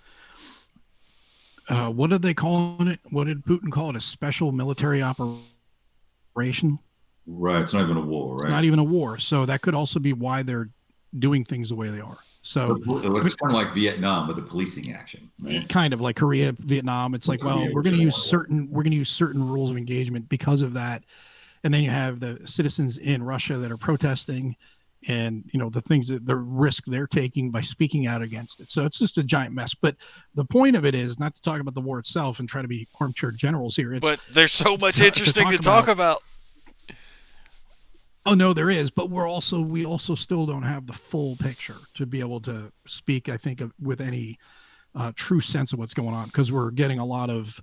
A: what did they call it? What did Putin call it? A special military operation?
C: Right. It's not even a war, right?
A: It's not even a war. So that could also be why they're doing things the way they are. So
C: it's kind of like Vietnam with the policing action, right?
A: Kind of like Korea, Vietnam. It's like, well, we're going to use certain rules of engagement because of that. And then you have the citizens in Russia that are protesting, and the things that the risk they're taking by speaking out against it. So it's just a giant mess. But the point of it is not to talk about the war itself and try to be armchair generals here.
B: But there's so much interesting to talk about.
A: Oh no, there is, but we also still don't have the full picture to be able to speak, I think, with any true sense of what's going on, because we're getting a lot of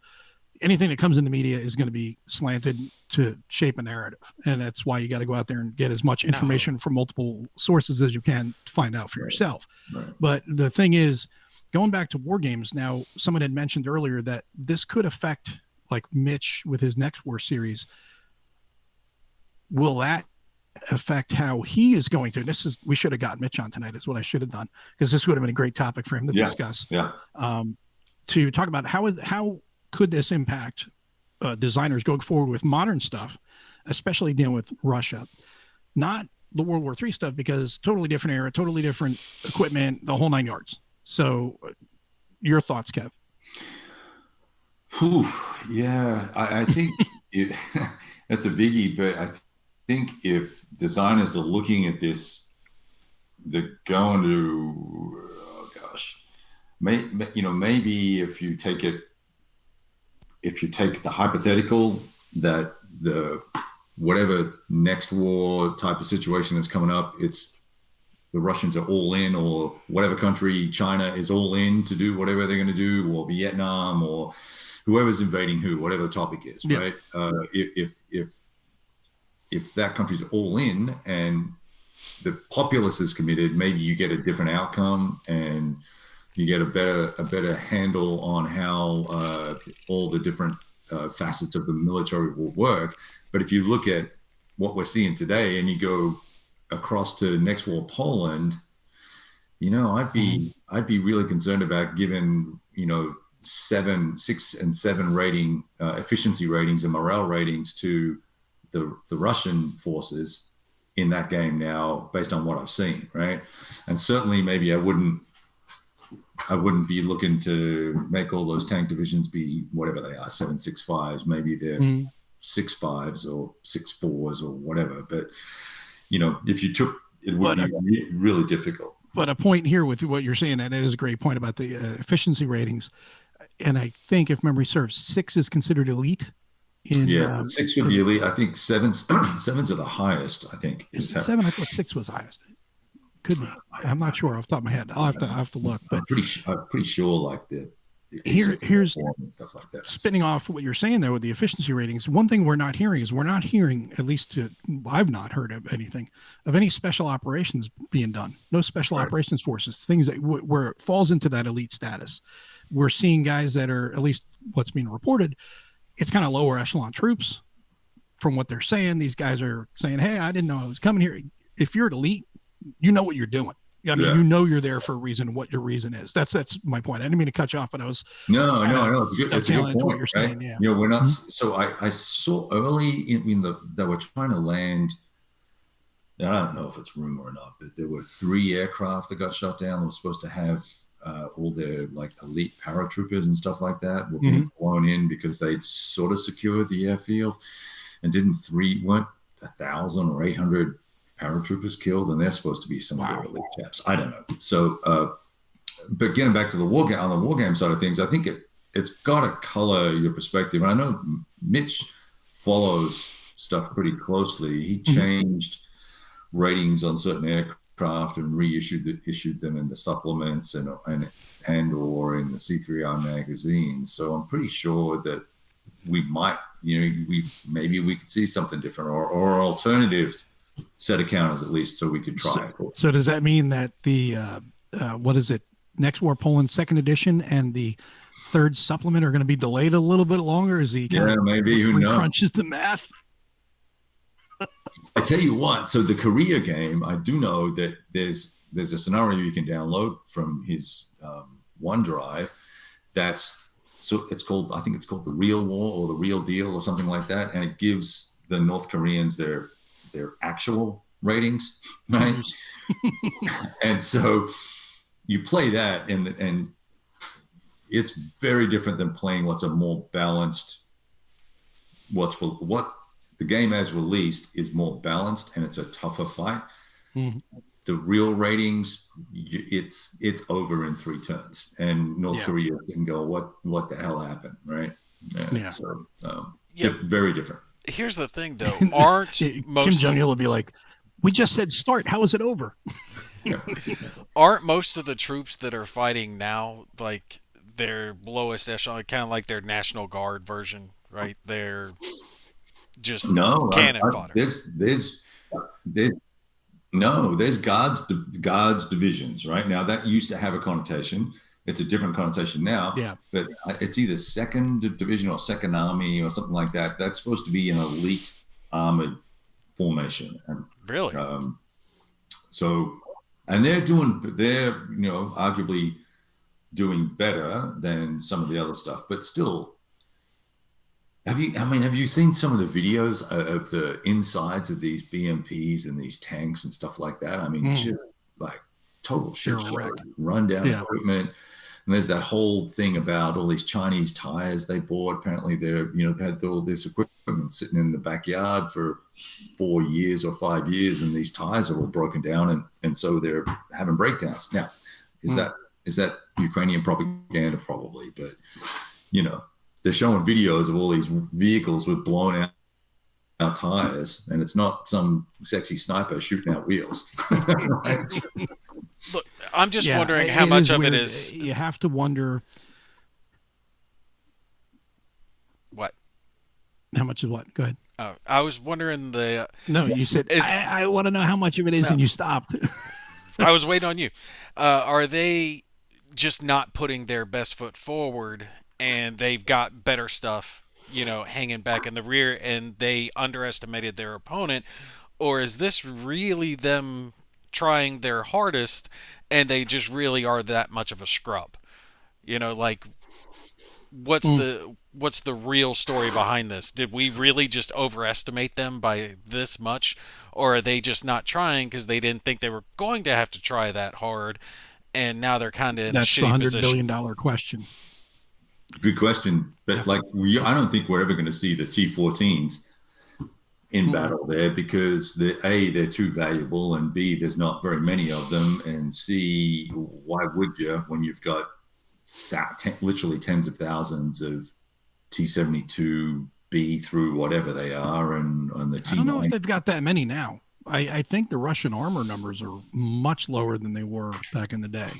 A: anything that comes in the media is going to be slanted to shape a narrative. And that's why you got to go out there and get as much information from multiple sources as you can to find out for yourself.
C: Right.
A: But the thing is, going back to war games now, someone had mentioned earlier that this could affect like Mitch with his Next War series. Will that affect how he is going to, we should have gotten Mitch on tonight is what I should have done, because this would have been a great topic for him to discuss. To talk about how could this impact designers going forward with modern stuff, especially dealing with Russia, not the World War III stuff, because totally different era, totally different equipment, the whole 9 yards. So your thoughts, Kev?
C: Yeah, I think that's a biggie, but I think if designers are looking at this, they're going to, maybe if you take the hypothetical that the whatever next war type of situation that's coming up, it's the Russians are all in, or whatever country, China is all in to do whatever they're going to do, or Vietnam, or whoever's invading who, whatever the topic is, right? If that country's all in and the populace is committed, maybe you get a different outcome and you get a better handle on how all the different facets of the military will work. But if you look at what we're seeing today and you go across to next war Poland, I'd be really concerned about giving 6 and 7 rating efficiency ratings and morale ratings to the Russian forces in that game now, based on what I've seen, right? And certainly maybe I wouldn't be looking to make all those tank divisions be whatever they are, 7.65s. Maybe they're 6.5s or 6.4s or whatever. But if you took it, would be really difficult.
A: But a point here with what you're saying, and it is a great point about the efficiency ratings. And I think, if memory serves, 6 is considered elite.
C: 6 would be elite. I think 7's are the highest. I think
A: is it 7. I thought 6 was highest. Could be. I'm not sure off the top of my head. I'll have to look. But
C: I'm pretty sure, like the
A: here's
C: and stuff like that.
A: Spinning off what you're saying there with the efficiency ratings. One thing we're not hearing, at least I've not heard of anything of any special operations being done. No special operations forces. Things that where it falls into that elite status. We're seeing guys that are, at least what's being reported, it's kind of lower echelon troops. From what they're saying, these guys are saying, "Hey, I didn't know I was coming here." If you're at elite, you know what you're doing. I mean, you know you're there for a reason. What your reason is. That's my point. I didn't mean to cut you off, but I was
C: no. It's a good point.
A: What you're saying,
C: right? We're not. So I saw early in that we're trying to land. I don't know if it's rumor or not, but there were 3 aircraft that got shot down. They were supposed to have all their like elite paratroopers and stuff like that were being flown in because they'd sort of secured the airfield, and weren't 1,000 or 800 paratroopers killed, and they're supposed to be some of their elite chaps. I don't know. So, but getting back to the war game side of things, I think it's got to color your perspective. And I know Mitch follows stuff pretty closely. He changed ratings on certain aircraft and issued them in the supplements and or in the C3R magazine. So I'm pretty sure that we might, maybe we could see something different or alternative set of counters at least, so we could try.
A: So does that mean that the what is it, Next War Poland 2nd edition and the 3rd supplement are going to be delayed a little bit longer? Is he
C: maybe, who knows?
A: Crunches the math.
C: I tell you what, so the Korea game, I do know that there's a scenario you can download from his OneDrive. I think it's called The Real War or The Real Deal or something like that, and it gives the North Koreans their actual ratings, right? And so you play that, and it's very different than playing what's a more balanced. What the game as released is more balanced, and it's a tougher fight. The real ratings, it's over in 3 turns, and North Korea can go, what the hell happened, right? So very different.
B: Here's the thing, though. Aren't
A: Kim Jong-il will be like, "We just said start. How is it over?"
B: Aren't most of the troops that are fighting now, like, their lowest echelon, kind of like their National Guard version, right? They're just
C: No,
B: cannon fodder.
C: there's no, there's guards divisions, right? Now that used to have a connotation. It's a different connotation now.
A: Yeah.
C: But it's either second division or second army or something like that. That's supposed to be an elite armored formation. And,
B: Really?
C: so, and they're arguably doing better than some of the other stuff, but still. Have you seen some of the videos of the insides of these BMPs and these tanks and stuff like that? I mean, just like total shit show, run down equipment. And there's that whole thing about all these Chinese tires they bought. Apparently they had all this equipment sitting in the backyard for 4 years or 5 years, and these tires are all broken down, and so they're having breakdowns. Now, is that Ukrainian propaganda? Probably, but they're showing videos of all these vehicles with blown out tires, and it's not some sexy sniper shooting out wheels.
B: Look, I'm just wondering how much of it is.
A: You have to wonder.
B: What?
A: How much is what? Go ahead.
B: I was wondering
A: No, you said, I want to know how much of it is, and you stopped.
B: I was waiting on you. Are they just not putting their best foot forward, and they've got better stuff, hanging back in the rear, and they underestimated their opponent? Or is this really them trying their hardest, and they just really are that much of a scrub? What's the real story behind this? Did we really just overestimate them by this much, or are they just not trying because they didn't think they were going to have to try that hard, and now they're kind of in a shitty position?
A: That's the $100 billion question.
C: Good question, but I don't think we're ever going to see the T-14s in battle there, because they're too valuable, and B, there's not very many of them, and C, why would you when you've got literally tens of thousands of T-72B through whatever they are, and the T-9.
A: I don't know if they've got that many now. I think the Russian armor numbers are much lower than they were back in the day.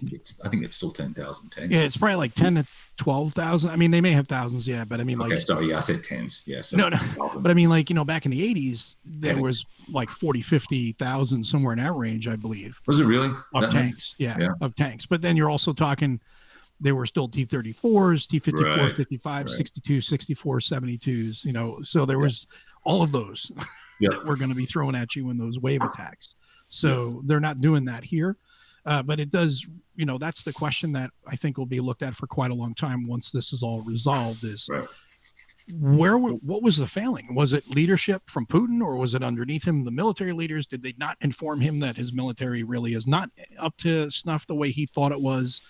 C: I think it's still 10,000 tanks.
A: Yeah, it's probably like 10 to 12,000. I mean, they may have thousands, but I mean,
C: okay, sorry, I said tens. Yeah, so
A: no, but I mean, back in the 80s, there was like 40, 50,000 somewhere in that range, I believe.
C: Was it really?
A: Of tanks? Yeah, of tanks. But then you're also talking, there were still T-34s, T-54, 55, 62, 64, 72s. So there was all of those. That we're going to be throwing at you in those wave attacks. So they're not doing that here. But it does, that's the question that I think will be looked at for quite a long time once this is all resolved, is what was the failing? Was it leadership from Putin, or was it underneath him, the military leaders? Did they not inform him that his military really is not up to snuff the way he thought it was?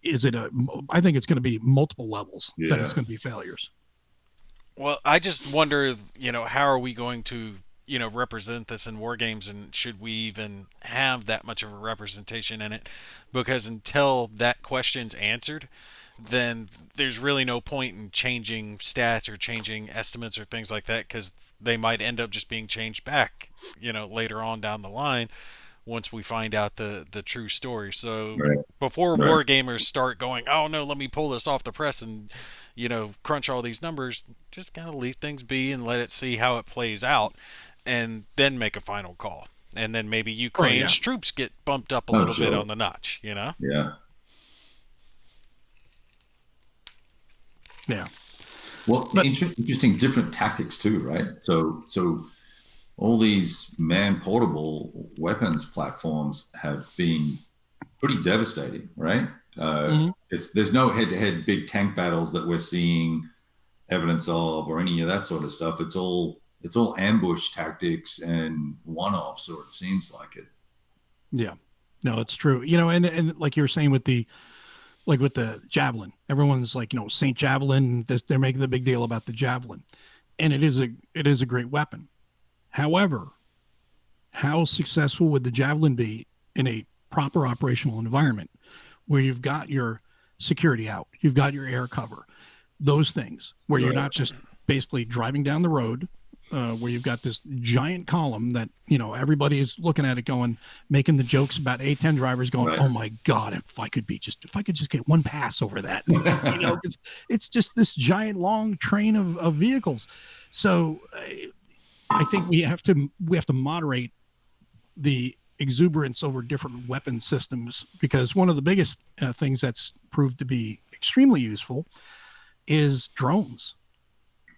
A: I think it's going to be multiple levels that it's going to be failures.
B: Well, I just wonder, how are we going to, represent this in war games, and should we even have that much of a representation in it? Because until that question's answered, then there's really no point in changing stats or changing estimates or things like that, because they might end up just being changed back, later on down the line once we find out the true story. So before war gamers start going, oh no, let me pull this off the press and crunch all these numbers, just kind of leave things be and let it see how it plays out, and then make a final call. And then maybe Ukraine's troops get bumped up a little bit on the notch, Yeah.
C: Well, interesting, different tactics too, right? So all these man-portable weapons platforms have been pretty devastating, right? There's no head-to-head big tank battles that we're seeing evidence of, or any of that sort of stuff. It's all ambush tactics and one-offs, or it seems like it. Yeah,
A: no, it's true. And like you were saying with the Javelin, everyone's like, St. Javelin. They're making the big deal about the Javelin, and it is a great weapon. However, how successful would the Javelin be in a proper operational environment, where you've got your security out, you've got your air cover, those things, where you're not just basically driving down the road where you've got this giant column that, you know, everybody is looking at it going, making the jokes about A10 drivers going,
C: Right.
A: oh my God, if I could just get one pass over that, you know, because it's just this giant long train of vehicles. So I think we have to moderate the exuberance over different weapon systems, because one of the biggest things that's proved to be extremely useful is drones.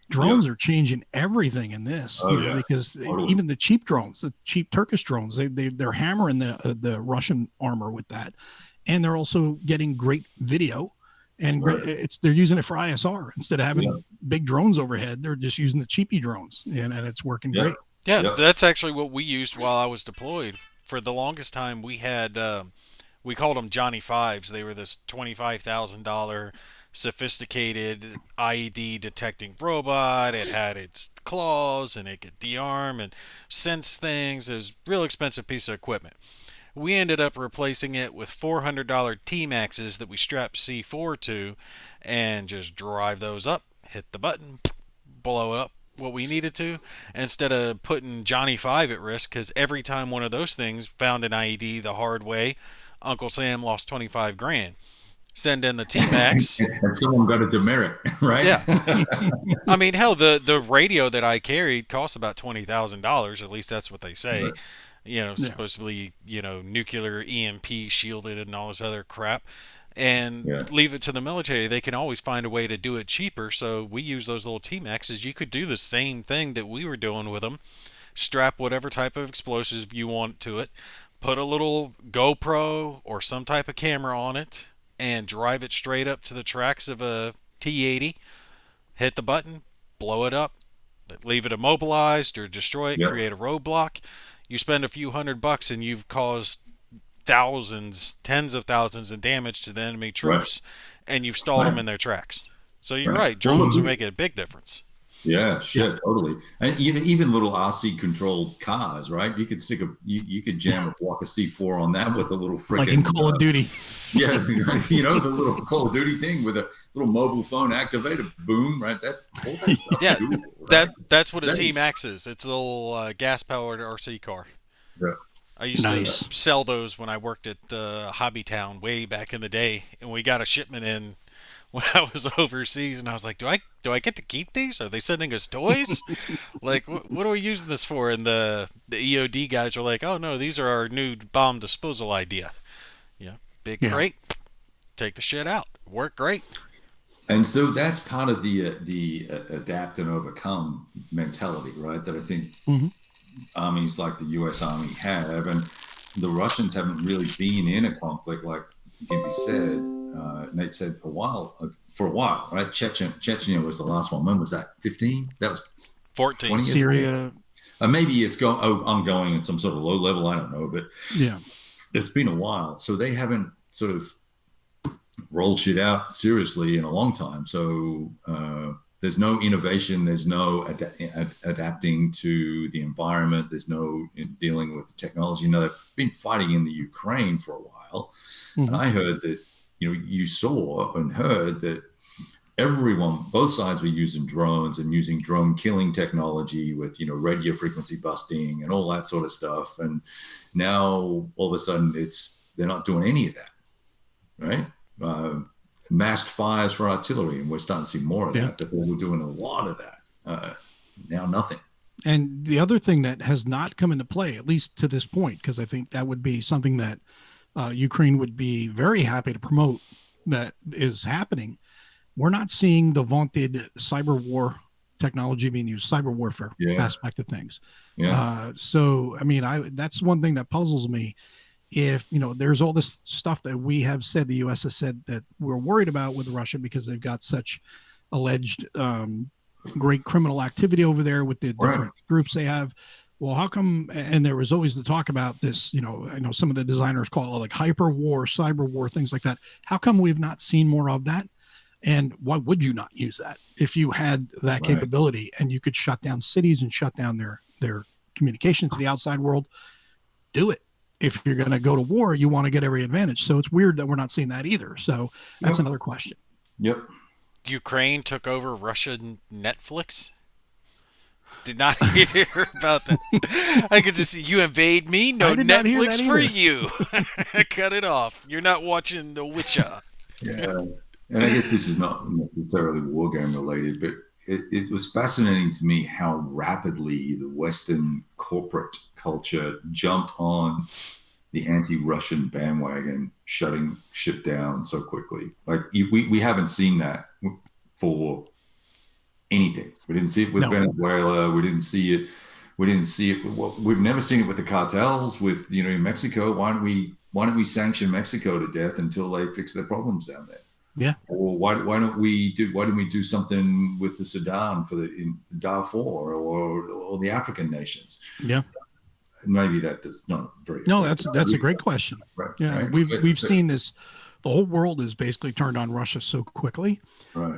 A: Drones are changing everything in this, because even the cheap drones, the cheap Turkish drones, they're hammering the Russian armor with that, and they're also getting great video, and they're using it for ISR instead of having big drones overhead. They're just using the cheapy drones, and it's working great.
B: Yeah, that's actually what we used while I was deployed. For the longest time, we had we called them Johnny Fives. They were this $25,000 sophisticated IED detecting robot. It had its claws and it could de-arm and sense things. It was a real expensive piece of equipment. We ended up replacing it with $400 T-Maxes that we strapped C4 to and just drive those up, hit the button, blow it up what we needed to, instead of putting Johnny 5 at risk, because every time one of those things found an IED the hard way, Uncle Sam lost 25 grand. Send in the T-Max.
C: And someone got a demerit, right?
B: Yeah. I mean, hell, the radio that I carried cost about $20,000. At least that's what they say.
C: Right.
B: You know, supposedly, you know, nuclear EMP shielded and all this other crap. And leave it to the military. They can always find a way to do it cheaper. So we use those little T-Maxes. You could do the same thing that we were doing with them. Strap whatever type of explosive you want to it. Put a little GoPro or some type of camera on it and drive it straight up to the tracks of a T-80. Hit the button, blow it up, leave it immobilized or destroy it, create a roadblock. You spend a few $100 and you've caused thousands, tens of thousands in damage to the enemy troops, and you've stalled them in their tracks. So you're right. Drones are making a big difference.
C: Yeah, totally. And you know, even little RC controlled cars, right? You could stick you could jam a block of C4 on that with a little freaking
A: like in Call of Duty.
C: Yeah, you know, the little Call of Duty thing with a little mobile phone activator. Boom, right? That's all that stuff.
B: Yeah,
C: cool, right?
B: that's what a T-Max is. It's a little gas-powered RC car.
C: Yeah.
B: I used to sell those when I worked at Hobby Town way back in the day, and we got a shipment in when I was overseas, and I was like, do I get to keep these? Are they sending us toys? Like, what are we using this for? And the EOD guys were like, oh no, these are our new bomb disposal idea. Yeah, big crate, take the shit out, work great.
C: And so that's part of the adapt and overcome mentality, right? That I think armies like the U.S. Army have, and the Russians haven't really been in a conflict like Gimpy said. Nate said for a while, right? Chechnya was the last one. When was that? 15? That was
B: 14.
A: Syria.
C: Maybe it's ongoing at some sort of low level. I don't know, but it's been a while. So they haven't sort of rolled shit out seriously in a long time. So there's no innovation. There's no adapting to the environment. There's no dealing with technology. You know, they've been fighting in the Ukraine for a while. And I heard that, you know, you saw and heard that both sides were using drones and using drone killing technology with, you know, radio frequency busting and all that sort of stuff. And now all of a sudden they're not doing any of that, right? Masked fires for artillery, and we're starting to see more of that, but they were doing a lot of that. Now nothing.
A: And the other thing that has not come into play, at least to this point, because I think that would be something that Ukraine would be very happy to promote, that is happening. We're not seeing the vaunted cyber war technology being used, cyber warfare aspect of things. So, I mean, that's one thing that puzzles me. If, you know, there's all this stuff that we have said, the U.S. has said that we're worried about with Russia because they've got such alleged great criminal activity over there with the different groups they have. Well, how come? And there was always the talk about this, you know, I know some of the designers call it like hyper war, cyber war, things like that. How come we've not seen more of that? And why would you not use that if you had that capability and you could shut down cities and shut down their communication to the outside world? Do it. If you're going to go to war, you want to get every advantage. So it's weird that we're not seeing that either. So that's another question.
C: Yep.
B: Ukraine took over Russian Netflix. Did not hear about that. I could just see you invade me. No
A: I did not hear
B: Netflix
A: that
B: for
A: either.
B: you. Cut it off. You're not watching The Witcher.
C: Yeah, and I guess this is not necessarily war game related, but it was fascinating to me how rapidly the Western corporate culture jumped on the anti-Russian bandwagon, shutting shit down so quickly. Like we haven't seen that for anything. We didn't see it with Venezuela. We didn't see it. We didn't see it. Well, we've never seen it with the cartels. With in Mexico, why don't we sanction Mexico to death until they fix their problems down there?
A: Yeah.
C: Or why don't we do something with the Sudan for the Darfur or the African nations?
A: Yeah.
C: Maybe that does not very.
A: No, that's a great question.
C: Right,
A: yeah,
C: right?
A: we've seen this. The whole world is basically turned on Russia so quickly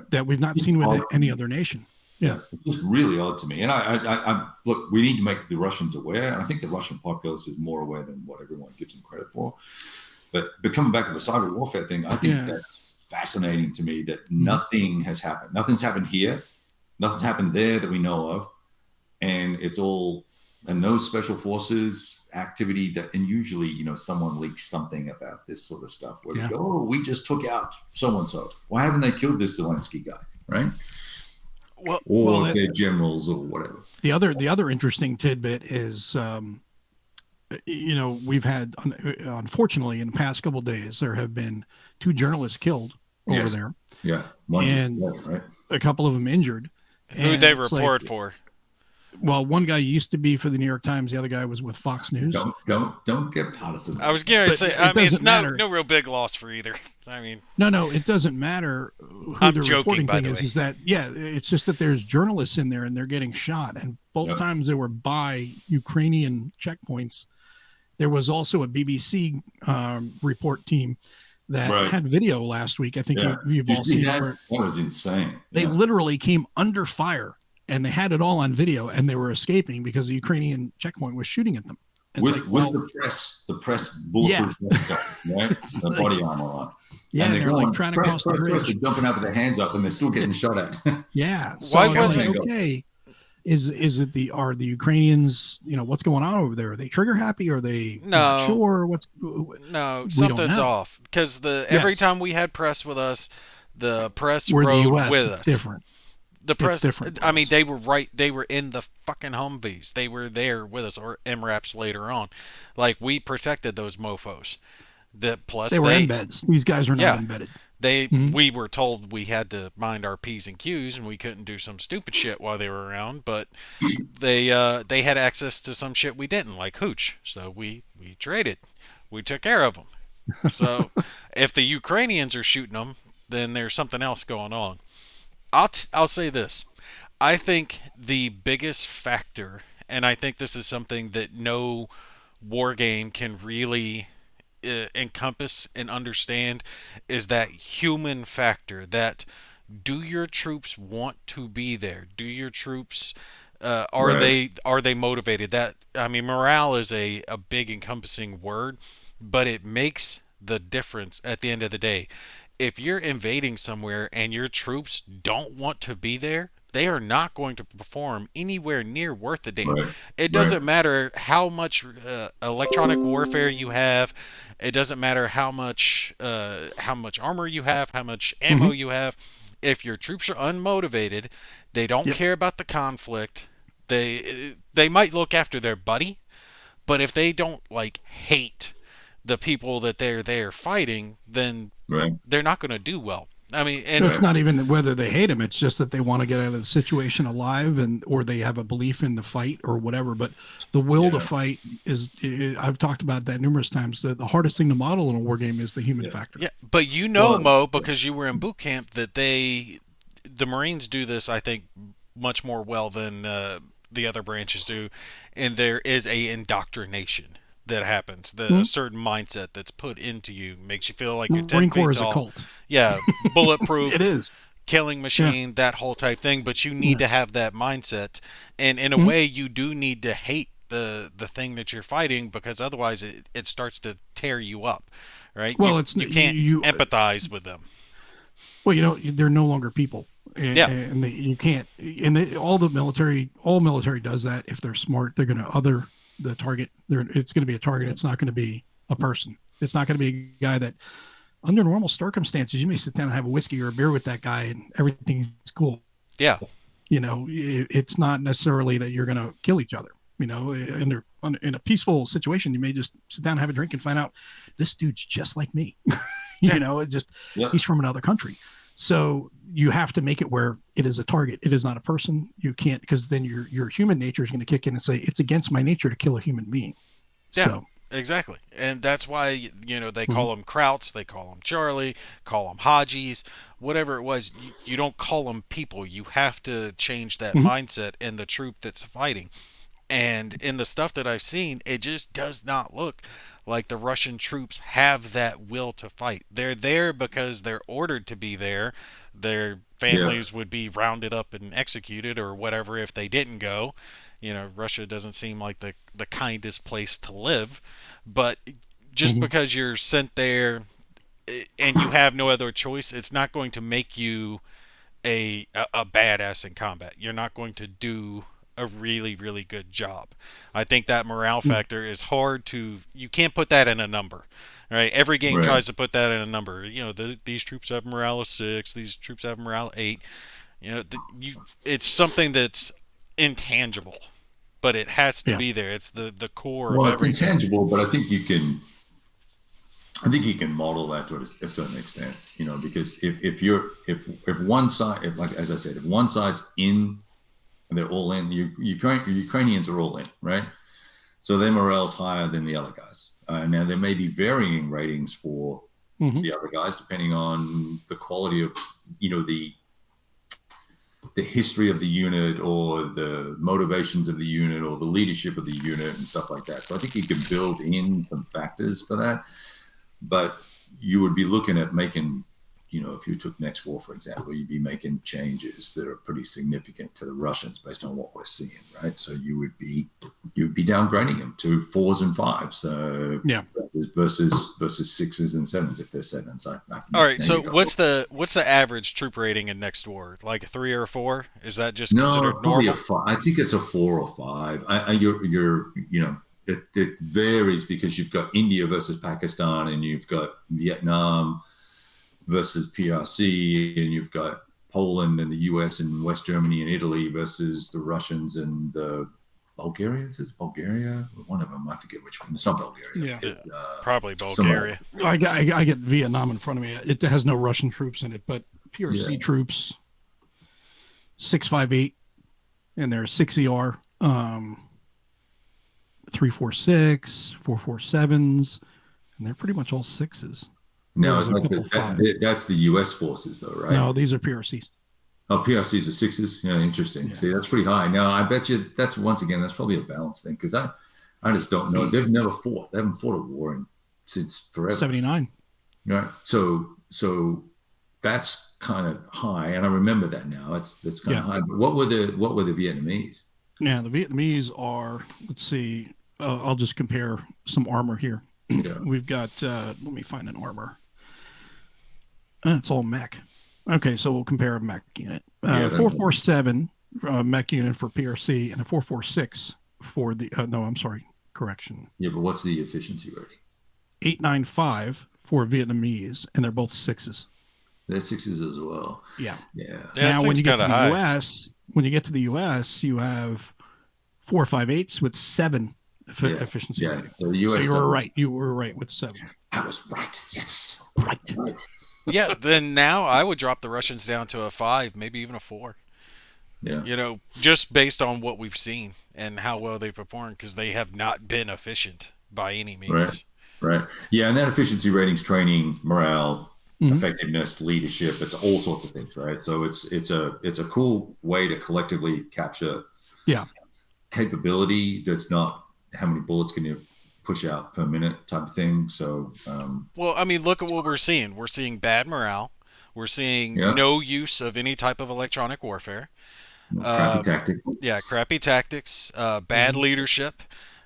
A: that we've not seen with any other nation. Yeah,
C: it's just really odd to me. And I look, we need to make the Russians aware, and I think the Russian populace is more aware than what everyone gives them credit for. But coming back to the cyber warfare thing, I think that's fascinating to me that nothing has happened. Nothing's happened here. Nothing's happened there that we know of, and it's all. And those special forces activity and usually, someone leaks something about this sort of stuff where we go, oh, we just took out so-and-so. Why haven't they killed this Zelensky guy? Right. Or their generals or whatever.
A: The other interesting tidbit is, we've had, unfortunately, in the past couple of days, there have been 2 journalists killed over there.
C: Yeah.
A: A couple of them injured.
B: Who they report for?
A: Well, one guy used to be for the New York Times. The other guy was with Fox News.
C: Don't get partisan.
B: I was going to say, it's no real big loss for either. I mean,
A: no, it doesn't matter who they're reporting thing is that, it's just that there's journalists in there and they're getting shot. And both times they were by Ukrainian checkpoints. There was also a BBC report team that had video last week. I think you've all seen
C: that. That was insane.
A: They literally came under fire. And they had it all on video, and they were escaping because the Ukrainian checkpoint was shooting at them.
C: With the press bulletproof right? The body armor on.
A: Yeah, and they're like trying to cross the bridge.
C: They're jumping up with their hands up, and they're still getting shot at.
A: Yeah. So it's like, okay, is it are the Ukrainians? What's going on over there? Are they trigger happy? Are they not sure?
B: Something's off because every time we had press with us, the press
A: rode
B: the
A: US,
B: with us.
A: Different.
B: The press, I mean, they were right. They were in the fucking Humvees. They were there with us, or MRAPs later on. Like, we protected those mofos. They
A: were embeds. These guys are not embedded.
B: We were told we had to mind our P's and Q's, and we couldn't do some stupid shit while they were around. But they had access to some shit we didn't, like hooch. So we traded. We took care of them. So if the Ukrainians are shooting them, then there's something else going on. I'll say this. I think the biggest factor, and I think this is something that no war game can really encompass and understand, is that human factor. That do your troops want to be there? Do your troops are they motivated? That, I mean, morale is a big encompassing word, but it makes the difference at the end of the day. If you're invading somewhere and your troops don't want to be there, they are not going to perform anywhere near worth a damn. It doesn't matter how much electronic warfare you have. It doesn't matter how much armor you have, how much ammo you have. If your troops are unmotivated, they don't care about the conflict. They might look after their buddy, but if they don't hate the people that they're there fighting, then they're not going to do well. I mean, and
A: it's not even whether they hate him; it's just that they want to get out of the situation alive, or they have a belief in the fight or whatever. But the will to fight I've talked about that numerous times. The hardest thing to model in a war game is the human factor.
B: Yeah, but Mo, because you were in boot camp, that the Marines do this, I think, much more well than the other branches do, and there is a indoctrination that happens. A certain mindset that's put into you makes you feel like you're 10
A: Marine
B: feet
A: Corps
B: tall.
A: is a cult.
B: Yeah, bulletproof.
A: It is.
B: Killing machine, that whole type thing. But you need to have that mindset, and in a way, you do need to hate the thing that you're fighting, because otherwise, it starts to tear you up, right?
A: Well,
B: you can't empathize with them.
A: Well, they're no longer people. And you can't. And all military does that. If they're smart, they're going to other the target. It's going to be a target. It's not going to be a person. It's not going to be a guy that, under normal circumstances, you may sit down and have a whiskey or a beer with that guy, and everything's cool.
B: Yeah.
A: It's not necessarily that you're going to kill each other. In a peaceful situation, you may just sit down and have a drink and find out this dude's just like me. He's from another country. So you have to make it where it is a target. It is not a person. You can't, because then your human nature is going to kick in and say, it's against my nature to kill a human being.
B: Yeah,
A: so.
B: Exactly. And that's why, they call them Krauts, they call them Charlie, call them Hajis, whatever it was. You don't call them people. You have to change that mindset in the troop that's fighting. And in the stuff that I've seen, it just does not look like the Russian troops have that will to fight. They're there because they're ordered to be there. Their families would be rounded up and executed or whatever if they didn't go. Russia doesn't seem like the kindest place to live. But just because you're sent there and you have no other choice, it's not going to make you a badass in combat. You're not going to do a really, really good job. I think that morale factor is hard to... You can't put that in a number. Right? Every game tries to put that in a number. These troops have morale of 6. These troops have morale of 8. It's something that's intangible, but it has to be there. It's the core of everything.
C: It's intangible, but I think you can model that to a certain extent, because if one side, as I said, if one side's in, they're all in. Ukrainians are all in, right? So their morale's higher than the other guys. Now there may be varying ratings for the other guys depending on the quality of, the history of the unit or the motivations of the unit or the leadership of the unit and stuff like that. So I think you can build in some factors for that, but you would be looking at making, if you took next war, for example, you'd be making changes that are pretty significant to the Russians based on what we're seeing, right? So you would be downgrading them to 4s and 5s, versus 6s and 7s if they're 7s.
B: All right. So what's the average troop rating in next war? Like a 3 or a 4? Is that just considered normal?
C: I think it's a 4 or 5. It varies because you've got India versus Pakistan and you've got Vietnam versus PRC, and you've got Poland and the US and West Germany and Italy versus the Russians and the Bulgarians. Is Bulgaria? One of them, I forget which one. It's not Bulgaria.
B: Yeah, probably Bulgaria.
A: I get Vietnam in front of me. It has no Russian troops in it, but PRC troops, 658, and they're 6ER, 346, 447s, and they're pretty much all 6s.
C: No, it's that's the U.S. forces, though, right?
A: No, these are PRCs.
C: Oh, PRCs are 6s? Yeah, interesting. Yeah. See, that's pretty high. Now, I bet you that's probably a balance thing, because I just don't know. They've never fought. They haven't fought a war since forever.
A: 79.
C: Right. So that's kind of high, and I remember that now. That's kind of high. But what were the Vietnamese?
A: Yeah, the Vietnamese are, let's see, I'll just compare some armor here.
C: Yeah.
A: We've got, let me find an armor. It's all mech. Okay, so we'll compare a mech unit. 447 mech unit for PRC and a 446 for the, correction.
C: Yeah, but what's the efficiency rating?
A: 895 for Vietnamese, and they're both 6s.
C: They're 6s as well.
A: Yeah.
B: Now, when you get to the
A: US, you have 458s with 7 efficiency rating. So you were right. You were right with 7.
C: I was right. Yes.
A: Right.
B: Yeah. Then now I would drop the Russians down to a 5, maybe even a 4.
C: Yeah.
B: Just based on what we've seen and how well they performed, because they have not been efficient by any means.
C: Right. Yeah, and that efficiency ratings, training, morale, effectiveness, leadership, it's all sorts of things, right? So it's a cool way to collectively capture capability that's not how many bullets can you push out per minute type of thing. So
B: well, I mean, look at what we're seeing. We're seeing bad morale. We're seeing no use of any type of electronic warfare.
C: Crappy tactics.
B: Yeah, crappy tactics, bad leadership.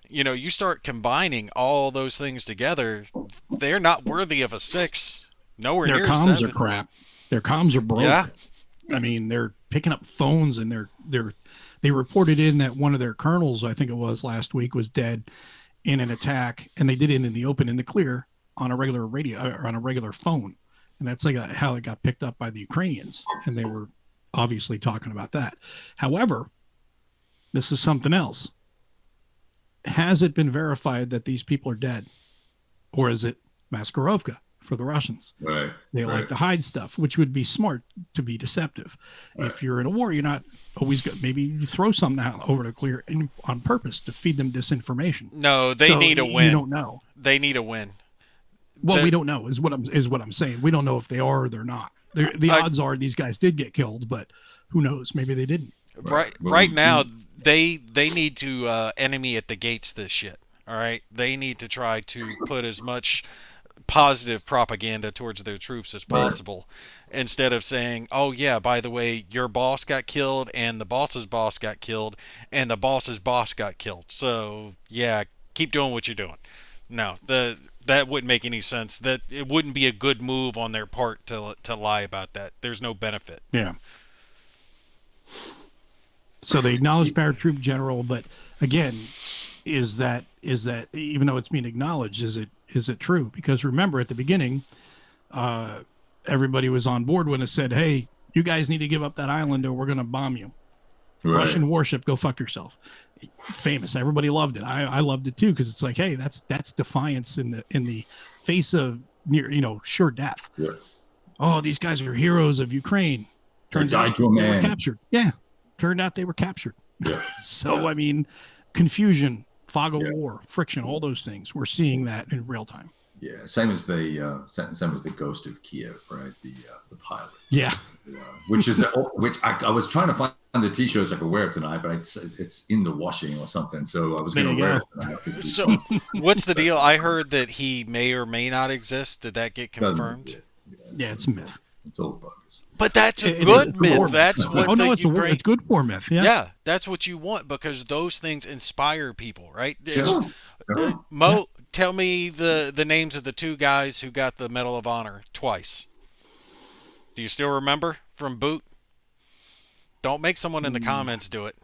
B: You start combining all those things together, they're not worthy of a 6. Nowhere near
A: Their comms
B: 7.
A: are crap. Their comms are broke.
B: Yeah.
A: I mean, they're picking up phones, and they reported in that one of their colonels, I think it was last week, was dead in an attack, and they did it in the open, in the clear, on a regular radio or on a regular phone, and that's like how it got picked up by the Ukrainians, and they were obviously talking about that. However, this is something else. Has it been verified that these people are dead, or is it Maskarovka for the Russians?
C: Right.
A: They like to hide stuff, which would be smart to be deceptive. Right. If you're in a war, you're not always good. Maybe you throw something out over to clear on purpose to feed them disinformation.
B: No, they need a win.
A: You don't know.
B: They need a win.
A: Well, we don't know is what I'm saying. We don't know if they are or they're not. The odds are these guys did get killed, but who knows? Maybe they didn't.
B: Right now, they need to enemy at the gates this shit. All right, they need to try to put as much positive propaganda towards their troops as possible, instead of saying, "Oh yeah, by the way, your boss got killed, and the boss's boss got killed, and the boss's boss got killed. So yeah, keep doing what you're doing." No, that wouldn't make any sense. That it wouldn't be a good move on their part to lie about that. There's no benefit.
A: Yeah. So they acknowledge paratroop general, but again, is that even though it's being acknowledged, is it true? Because remember, at the beginning, everybody was on board when it said, "Hey, you guys need to give up that island, or we're going to bomb you." Right. Russian warship, go fuck yourself. Famous. Everybody loved it. I loved it too, because it's like, hey, that's defiance in the face of sure death. Yeah. Oh, these guys are heroes of Ukraine. Turns out they were captured. Yeah. Turned out they were captured. Yeah. So, I mean, confusion, fog of war, friction, all those things. We're seeing that in real time.
C: Yeah, same as the Ghost of Kiev, right? The pilot.
A: Yeah.
C: Which I was trying to find the T-shirts I could wear tonight, but it's in the washing or something. So I was going to wear it tonight.
B: So what's the deal? I heard that he may or may not exist. Did that get confirmed?
A: Yeah, it's a myth.
C: It's all bogus.
B: But that's a good myth. That's what
A: it's good war myth. Yeah,
B: that's what you want, because those things inspire people, right?
C: Sure.
B: Mo, tell me the names of the two guys who got the Medal of Honor twice. Do you still remember from Boot? Don't make someone in the comments do it.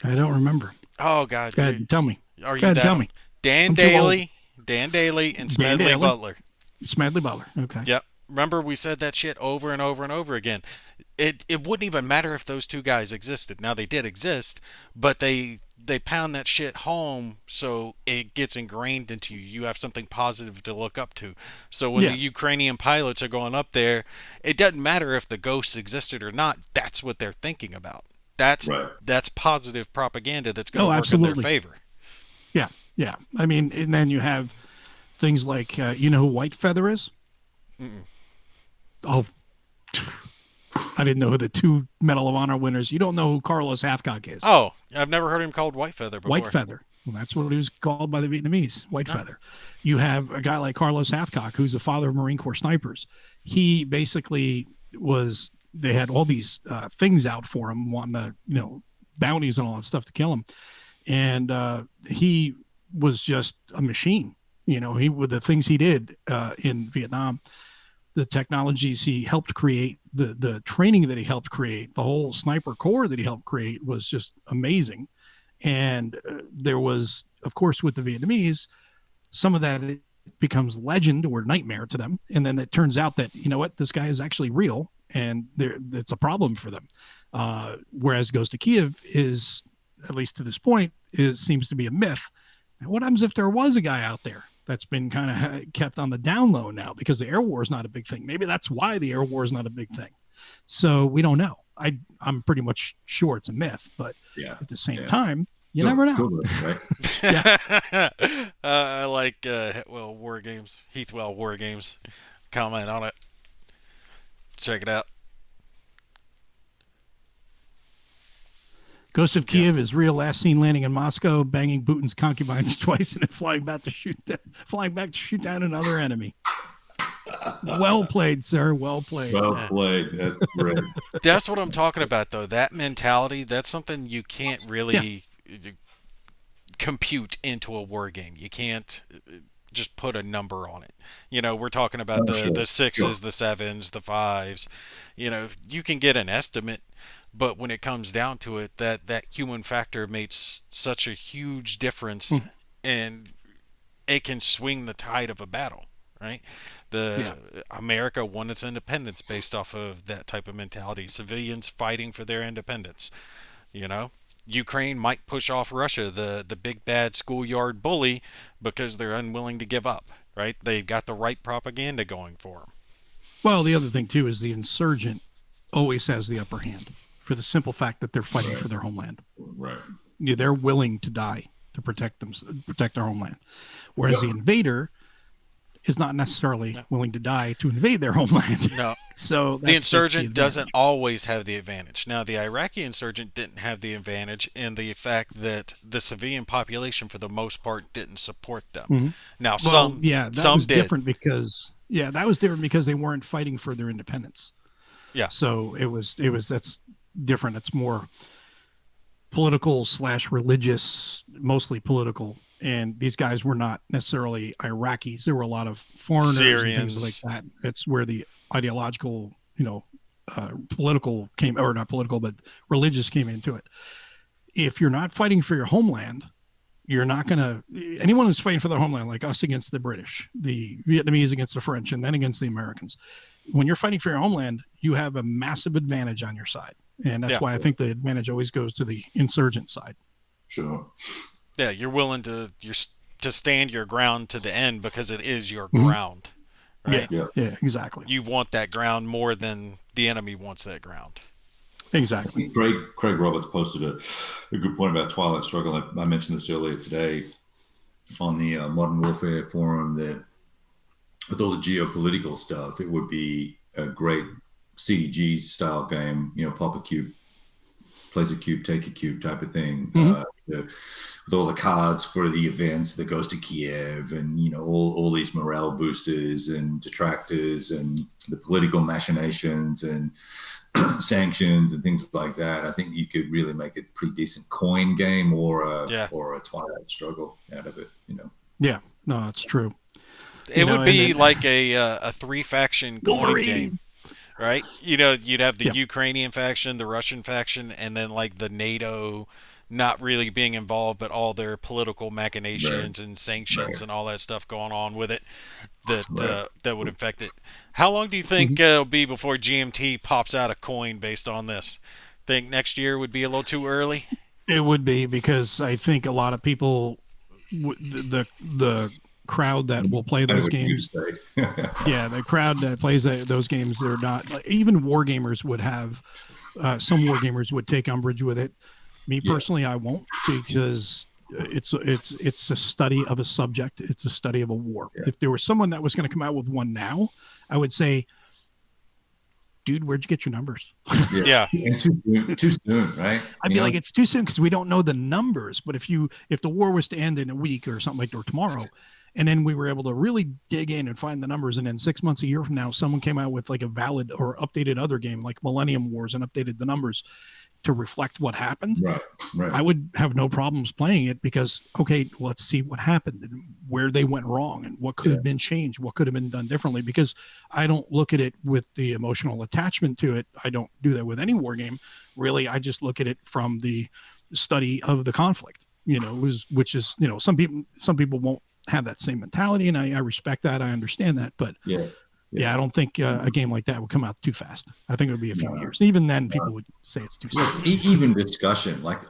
A: I don't remember.
B: Oh God!
A: Go ahead, tell me.
B: Are you tell me? Dan Daly, and Smedley Butler.
A: Smedley Butler. Okay.
B: Yep. Remember, we said that shit over and over and over again. It wouldn't even matter if those two guys existed. Now, they did exist, but they pound that shit home so it gets ingrained into you. You have something positive to look up to. So when the Ukrainian pilots are going up there, it doesn't matter if the ghosts existed or not. That's what they're thinking about. That's positive propaganda that's going to work in their favor.
A: Yeah, yeah. I mean, and then you have things like, you know who White Feather is?
B: Mm-mm.
A: Oh, I didn't know who the two Medal of Honor winners. You don't know who Carlos Hathcock is.
B: Oh, I've never heard him called White Feather before.
A: White Feather. Well, that's what he was called by the Vietnamese, White Feather. You have a guy like Carlos Hathcock, who's the father of Marine Corps snipers. He basically they had all these things out for him, wanting to, bounties and all that stuff to kill him. And he was just a machine. With the things he did in Vietnam, the technologies he helped create, the training that he helped create, the whole sniper corps that he helped create was just amazing. And there was, of course, with the Vietnamese, some of that it becomes legend or nightmare to them. And then it turns out that, this guy is actually real, and it's a problem for them. Whereas Ghost of Kiev is, at least to this point, seems to be a myth. And what happens if there was a guy out there that's been kind of kept on the down low now because the air war is not a big thing? Maybe that's why the air war is not a big thing. So we don't know. I'm pretty much sure it's a myth, but at the same time, you never know.
C: Cool, right?
B: I like Heathwell War Games. Comment on it. Check it out.
A: Ghost of Kiev is real. Last seen landing in Moscow, banging Putin's concubines twice, and then flying back to shoot down another enemy. Well played, sir. Well played.
C: Well played. That's great.
B: That's what I'm talking about, though. That mentality, that's something you can't really compute into a war game. You can't just put a number on it. We're talking about
C: Oh,
B: the
C: sure.
B: sixes, the sevens, the fives. You can get an estimate, but when it comes down to it, that human factor makes such a huge difference, and it can swing the tide of a battle, right? America won its independence based off of that type of mentality. Civilians fighting for their independence. Ukraine might push off Russia, the big bad schoolyard bully, because they're unwilling to give up, right? They've got the right propaganda going for them.
A: Well, the other thing too is the insurgent always has the upper hand for the simple fact that they're fighting for their homeland.
C: Right.
A: They're willing to die to protect their homeland, whereas the invader is not necessarily willing to die to invade their homeland.
B: No.
A: So
B: the insurgent doesn't always have the advantage. Now, the Iraqi insurgent didn't have the advantage in the fact that the civilian population, for the most part, didn't support them. Now, some
A: was
B: did.
A: Different because that was different because they weren't fighting for their independence.
B: Yeah.
A: So that's different. It's more political / religious, mostly political. And these guys were not necessarily Iraqis. There were a lot of foreigners
B: Syrians.
A: and things like that. It's where the ideological, political came, or not political, but religious came into it. If you're not fighting for your homeland, you're not going to, anyone who's fighting for their homeland, like us against the British, the Vietnamese against the French, and then against the Americans. When you're fighting for your homeland, you have a massive advantage on your side. And that's why I think the advantage always goes to the insurgent side.
C: Sure.
B: Yeah, you're willing to stand your ground to the end because it is your ground, right?
A: Yeah, exactly.
B: You want that ground more than the enemy wants that ground.
A: Exactly.
C: Craig Roberts posted a good point about Twilight Struggle. I mentioned this earlier today on the Modern Warfare forum, that with all the geopolitical stuff, it would be a great CDG style game, pop a cube, plays a cube, take a cube type of thing. With all the cards for the events that goes to Kiev, and all these morale boosters and detractors and the political machinations and sanctions and things like that. I think you could really make a pretty decent coin game or a Twilight Struggle out of it.
A: Yeah, no, that's true.
B: It would be like a 3-faction coin game. Right? You'd have the Ukrainian faction, the Russian faction, and then like the NATO not really being involved, but all their political machinations and sanctions and all that stuff going on with it that would affect it. How long do you think it'll be before GMT pops out a coin based on this? Think next year would be a little too early?
A: It would be, because I think a lot of people, the crowd that will play those games, the crowd that plays those games, they're not, even wargamers would have, some wargamers would take umbrage with it. Me personally, I won't, because it's a study of a subject. It's a study of a war. If there was someone that was going to come out with one now, I would say, dude, where'd you get your numbers?
C: And too soon, right?
A: I'd be like, it's too soon because we don't know the numbers. But if the war was to end in a week or something like that, or tomorrow, and then we were able to really dig in and find the numbers, and then 6 months, a year from now, someone came out with like a valid or updated other game like Millennium Wars and updated the numbers to reflect what happened,
C: right.
A: I would have no problems playing it, because, okay, let's see what happened and where they went wrong and what could have been changed, what could have been done differently, because I don't look at it with the emotional attachment to it. I don't do that with any war game. Really, I just look at it from the study of the conflict, which is, some people won't have that same mentality, and I respect that. I understand that, but I don't think a game like that would come out too fast. I think it would be a few years. Even then, people would say it's too fast.
C: Even discussion, like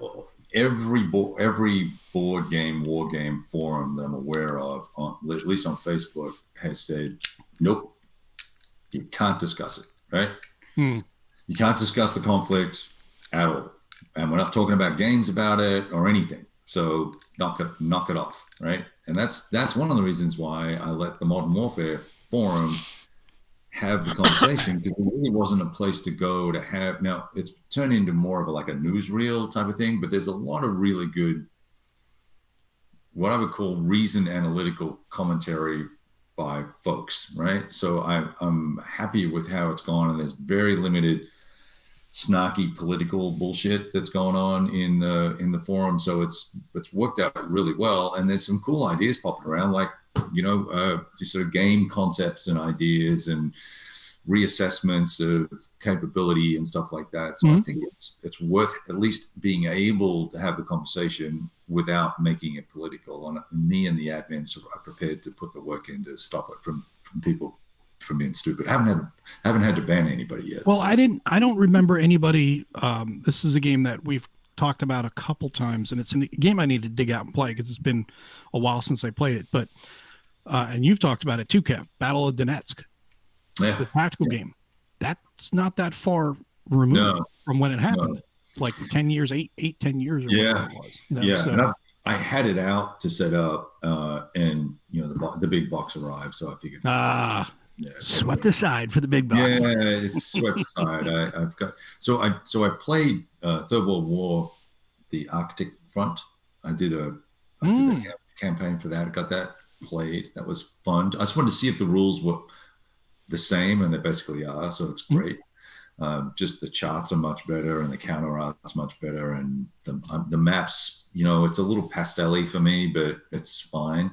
C: every board game, war game forum that I'm aware of, at least on Facebook, has said, nope, you can't discuss it, right? You can't discuss the conflict at all. And we're not talking about games about it or anything. So knock it off, right? And that's one of the reasons why I let the Modern Warfare forum have the conversation, because there really wasn't a place to go to have. Now it's turned into more of a newsreel type of thing, but there's a lot of really good, what I would call reasoned analytical commentary by folks, right? So I'm happy with how it's gone, and there's very limited snarky political bullshit that's going on in the forum. So it's worked out really well, and there's some cool ideas popping around, like just sort of game concepts and ideas and reassessments of capability and stuff like that. So I think it's worth at least being able to have the conversation without making it political. And me and the admins are prepared to put the work in to stop it from people from being stupid. I haven't had to ban anybody yet.
A: Well, so. I don't remember anybody. This is a game that we've talked about a couple times, and it's a game I need to dig out and play because it's been a while since I played it. But and you've talked about it too, Kev. Battle of Donetsk.
C: Yeah.
A: The tactical game. That's not that far removed from when it happened. Like 10 years, 10 years. Or whatever it was,
C: So. I had it out to set up, and the big box arrived, so I figured.
A: Swept aside for the big box.
C: Yeah, it's swept aside. I've got so I played Third World War, the Arctic Front. I did a campaign for that. I got that played. That was fun. I just wanted to see if the rules were the same, and they basically are, so it's great. Just the charts are much better, and the counter art's much better, and the maps, it's a little pastel-y for me, but it's fine.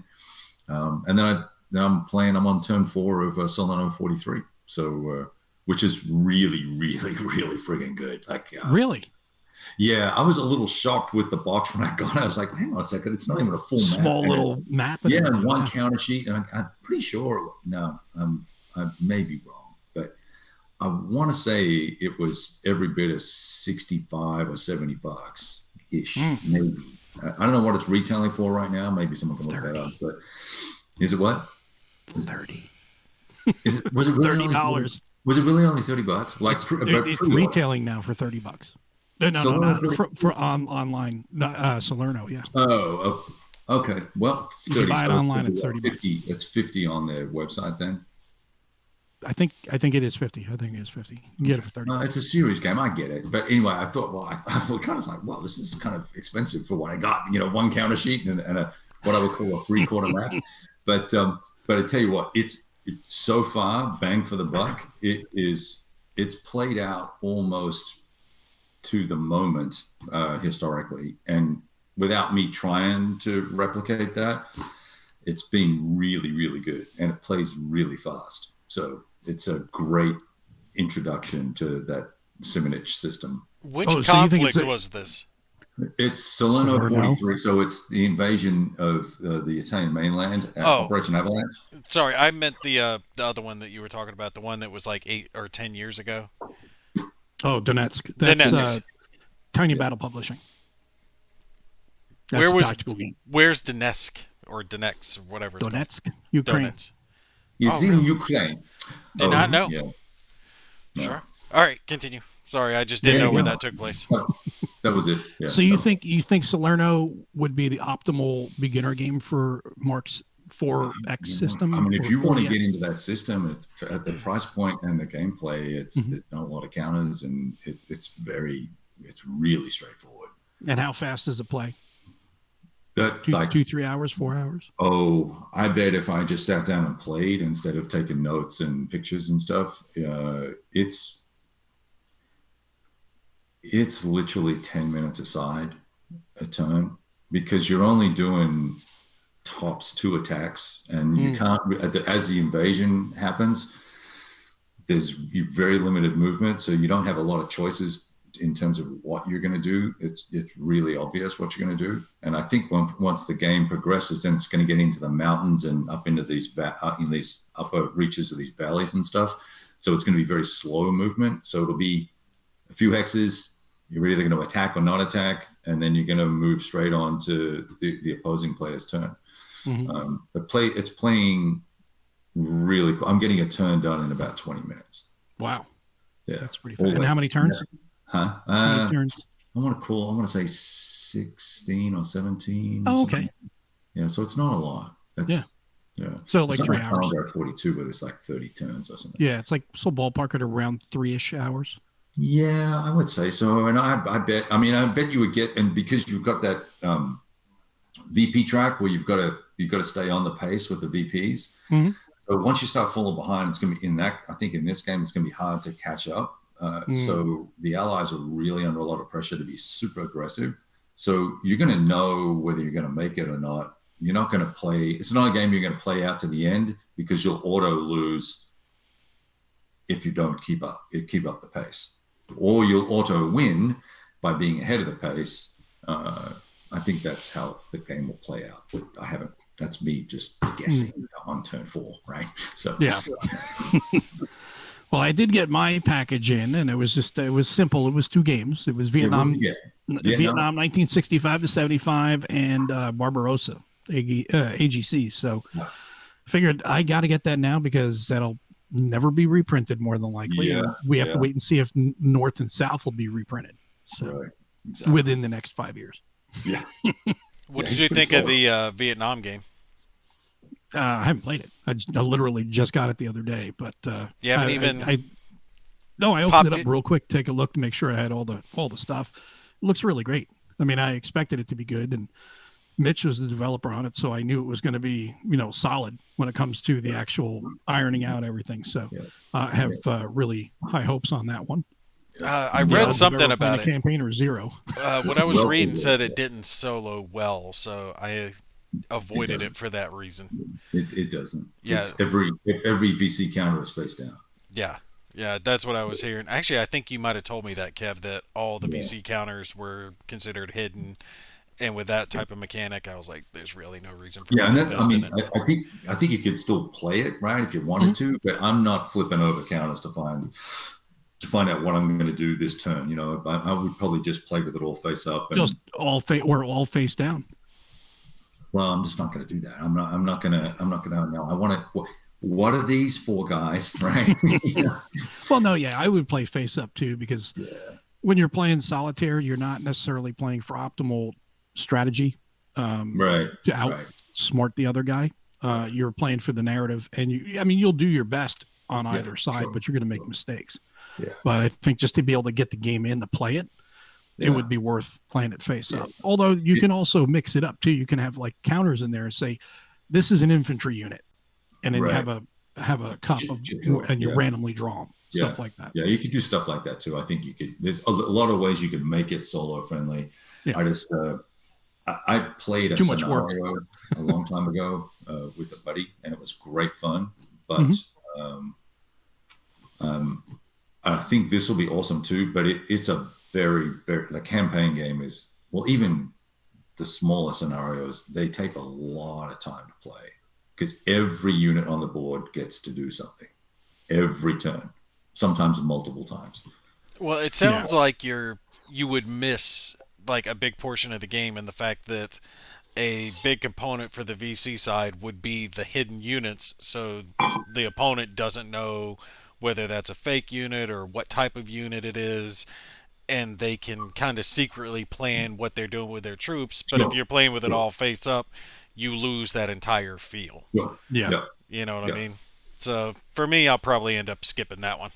C: And then I'm on turn 4 of Salerno 43, so which is really, really, really friggin' good. Like
A: really.
C: Yeah, I was a little shocked with the box when I got it. I was like, hang on a second, it's not even a full
A: small little map.
C: And one counter sheet, and I'm pretty sure. No, I may be wrong, but I want to say it was every bit of $65 or $70 ish, maybe. I don't know what it's retailing for right now. Maybe someone can look 30. That up. But is it what?
A: 30.
C: Was it really
A: $30?
C: Was it really only $30? Like
A: it's retailing now for $30. No, for online Salerno. Yeah.
C: Oh, okay. Well, 30,
A: you buy it online. It's $30.
C: 50. It's 50 on their website then.
A: I think it is 50. I think it is 50. You can get it for 30.
C: It's a serious game. I get it. But anyway, I thought, I thought kind of like, well, this is kind of expensive for what I got. One counter sheet and a what I would call a 3/4 map. But I tell you what, it's so far bang for the buck. It's played out almost to the moment historically, and without me trying to replicate that, it's been really, really good, and it plays really fast. So it's a great introduction to that Simonich system.
B: Which conflict was this?
C: It's Salerno 43, so it's the invasion of the Italian mainland, Operation Avalanche.
B: Sorry, I meant the other one that you were talking about, the one that was like 8 or 10 years ago.
A: Oh, Donetsk. That's Tiny Battle Publishing. That's tactical game.
B: Where's Donetsk or Donetsk or whatever?
A: Donetsk, Ukraine.
C: It's in Ukraine.
B: Did not know.
C: Yeah. No.
B: Sure. All right, continue. Sorry, I just didn't know where that took place.
C: That was it. Yeah.
A: So you think Salerno would be the optimal beginner game for Mark's 4X system?
C: I mean, if you want to get into that system at the price point and the gameplay, it's not a lot of counters, and it's really straightforward.
A: And how fast does it play?
C: 2-3
A: hours, 4 hours?
C: Oh, I bet if I just sat down and played instead of taking notes and pictures and stuff, it's literally 10 minutes aside a turn, because you're only doing tops 2 attacks, and you can't, as the invasion happens, there's very limited movement, so you don't have a lot of choices in terms of what you're going to do. It's really obvious what you're going to do. And I think once the game progresses, then it's going to get into the mountains and up into these upper reaches of these valleys and stuff. So it's going to be very slow movement. So it'll be a few hexes. You're either going to attack or not attack, and then you're going to move straight on to the opposing player's turn. It's playing really cool. I'm getting a turn done in about 20 minutes.
A: Wow.
C: Yeah.
A: That's pretty fast. And how many turns?
C: Huh?
A: How many turns?
C: I want to say 16 or 17.
A: Oh, okay.
C: Yeah, so it's not a lot. Yeah.
A: So like 3 hours.
C: 42, but it's like 30 turns or something.
A: Yeah, it's like ballpark at around 3-ish hours.
C: Yeah, I would say so. And I bet you would get, and because you've got that VP track where you've got to stay on the pace with the VPs. So once you start falling behind, it's going to be I think in this game, it's going to be hard to catch up. So the Allies are really under a lot of pressure to be super aggressive. So you're going to know whether you're going to make it or not you're not going to play. It's not a game you're going to play out to the end because you'll auto lose if you don't keep up the pace, or you'll auto win by being ahead of the pace. I think that's how the game will play out. But I haven't. That's me just guessing on turn 4, right? So
A: yeah. Well, I did get my package in, and it was simple. It was 2 games. It was Vietnam 1965 to 75, and Barbarossa, AGC. So I figured I got to get that now because that'll never be reprinted more than likely.
C: Yeah,
A: and we have to wait and see if North and South will be reprinted. So
C: exactly.
A: within the next 5 years.
C: Yeah.
B: What did you think of the Vietnam game?
A: I haven't played it. I literally just got it the other day, but
B: you haven't
A: I opened it up real quick, take a look to make sure I had all the stuff. It looks really great. I mean, I expected it to be good, and Mitch was the developer on it, so I knew it was going to be, solid when it comes to the actual ironing out everything. So I have really high hopes on that one.
B: I read something about it.
A: Campaign or 0.
B: What I was reading said it didn't solo well, so I avoided it for that reason.
C: It doesn't.
B: Yeah.
C: It's every VC counter is face down.
B: Yeah. Yeah, that's what I was hearing. Actually, I think you might have told me that, Kev, that all the VC counters were considered hidden. And with that type of mechanic, I was like, "There's really no reason for me to invest in it."
C: I think you could still play it, right, if you wanted to. But I'm not flipping over counters to find out what I'm going to do this turn. I would probably just play with it all face up. And,
A: just all face down.
C: Well, I'm just not going to do that. I'm not going to. No, I want to. What are these 4 guys, right?
A: Well, no, yeah, I would play face up too because when you're playing solitaire, you're not necessarily playing for optimal strategy to outsmart the other guy. You're playing for the narrative, and you'll do your best on either side, but you're going to make mistakes.
C: Yeah.
A: But I think just to be able to get the game in to play it, it would be worth playing it face up. Although you can also mix it up too. You can have like counters in there and say, "This is an infantry unit," and then you have a cup and you randomly draw them. Stuff like that.
C: Yeah, you could do stuff like that too. I think you could. There's a lot of ways you could make it solo friendly. Yeah. I just I played a scenario a long time ago with a buddy, and it was great fun. But I think this will be awesome too. But it's a very, very, the campaign game is, well, even the smaller scenarios, they take a lot of time to play because every unit on the board gets to do something every turn, sometimes multiple times.
B: Well, it sounds like you would miss like a big portion of the game, and the fact that a big component for the VC side would be the hidden units, so the opponent doesn't know whether that's a fake unit or what type of unit it is, and they can kind of secretly plan what they're doing with their troops. But if you're playing with it all face up, you lose that entire feel.
A: Yeah.
B: You know what I mean? So for me, I'll probably end up skipping that one.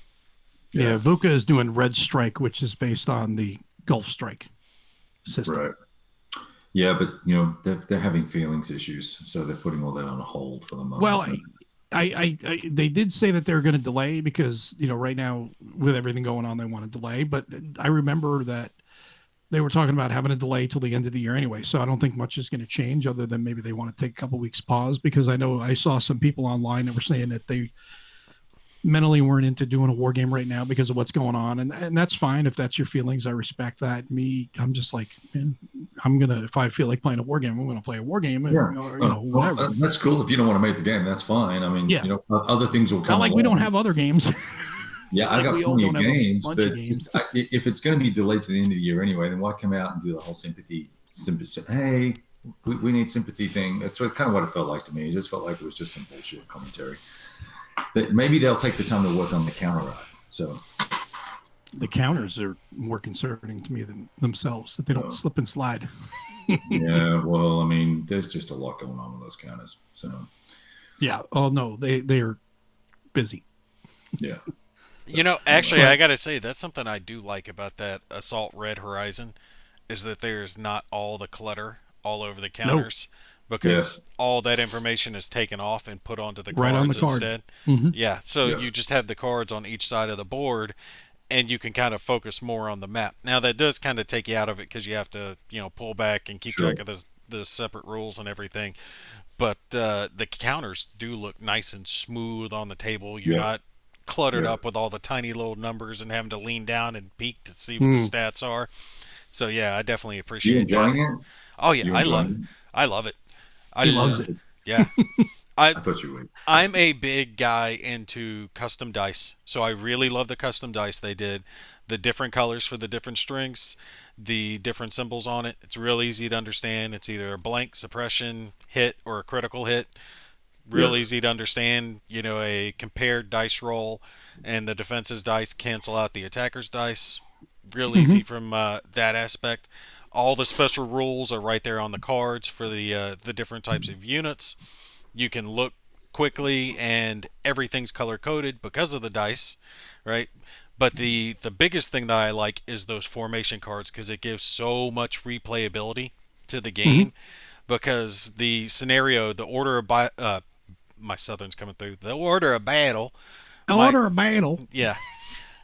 A: Yeah, VUCA is doing Red Strike, which is based on the Gulf Strike system.
C: Right. Yeah, but they're having feelings issues, so they're putting all that on hold for the moment.
A: Well, I they did say that they're going to delay because right now with everything going on, they want to delay. But I remember that they were talking about having a delay till the end of the year anyway. So I don't think much is going to change, other than maybe they want to take a couple weeks pause, because I know I saw some people online that were saying that they mentally weren't into doing a war game right now because of what's going on, and that's fine if that's your feelings. I respect that. I'm just like, man, if I feel like playing a war game, I'm gonna play a war game. Whatever.
C: Well, that's cool. If you don't want to make the game, that's fine. I mean, other things will come.
A: Not like we don't have other games.
C: Yeah, I got plenty of games, but if it's going to be delayed to the end of the year anyway, then why come out and do the whole sympathy? Hey, we need sympathy thing. That's kind of what it felt like to me. It just felt like it was just some bullshit commentary. That maybe they'll take the time to work on the counter art. So
A: the counters are more concerning to me than themselves, that they don't slip and slide.
C: Yeah, well, I mean, there's just a lot going on with those counters. So
A: yeah. Oh no, they are busy.
C: Yeah.
B: Actually, I gotta say that's something I do like about that Assault Red Horizon, is that there's not all the clutter all over the counters. Nope. Because all that information is taken off and put onto the cards instead.
A: Mm-hmm.
B: Yeah, so you just have the cards on each side of the board, and you can kind of focus more on the map. Now, that does kind of take you out of it because you have to, pull back and keep track of the separate rules and everything. But the counters do look nice and smooth on the table. You're
C: Yeah.
B: not cluttered
C: Yeah.
B: up with all the tiny little numbers and having to lean down and peek to see what the stats are. So yeah, I definitely
C: You
B: appreciate
C: enjoying
B: that.
C: it?
B: Oh yeah,
C: You
B: I love it.
C: enjoying
B: I love it. I
A: He loves it.
B: Yeah. I
C: I thought you would.
B: I'm a big guy into custom dice, so I really love the custom dice they did. The different colors for the different strings, the different symbols on it. It's real easy to understand. It's either a blank, suppression, hit, or a critical hit. Real
C: Yeah.
B: easy to understand. A compared dice roll, and the defense's dice cancel out the attacker's dice. Real easy from that aspect. All the special rules are right there on the cards for the different types of units. You can look quickly, and everything's color coded because of the dice, right? But the biggest thing that I like is those formation cards, because it gives so much replayability to the game. Because the scenario, the order of my southern's coming through. The order of battle,
A: Order of battle.
B: yeah,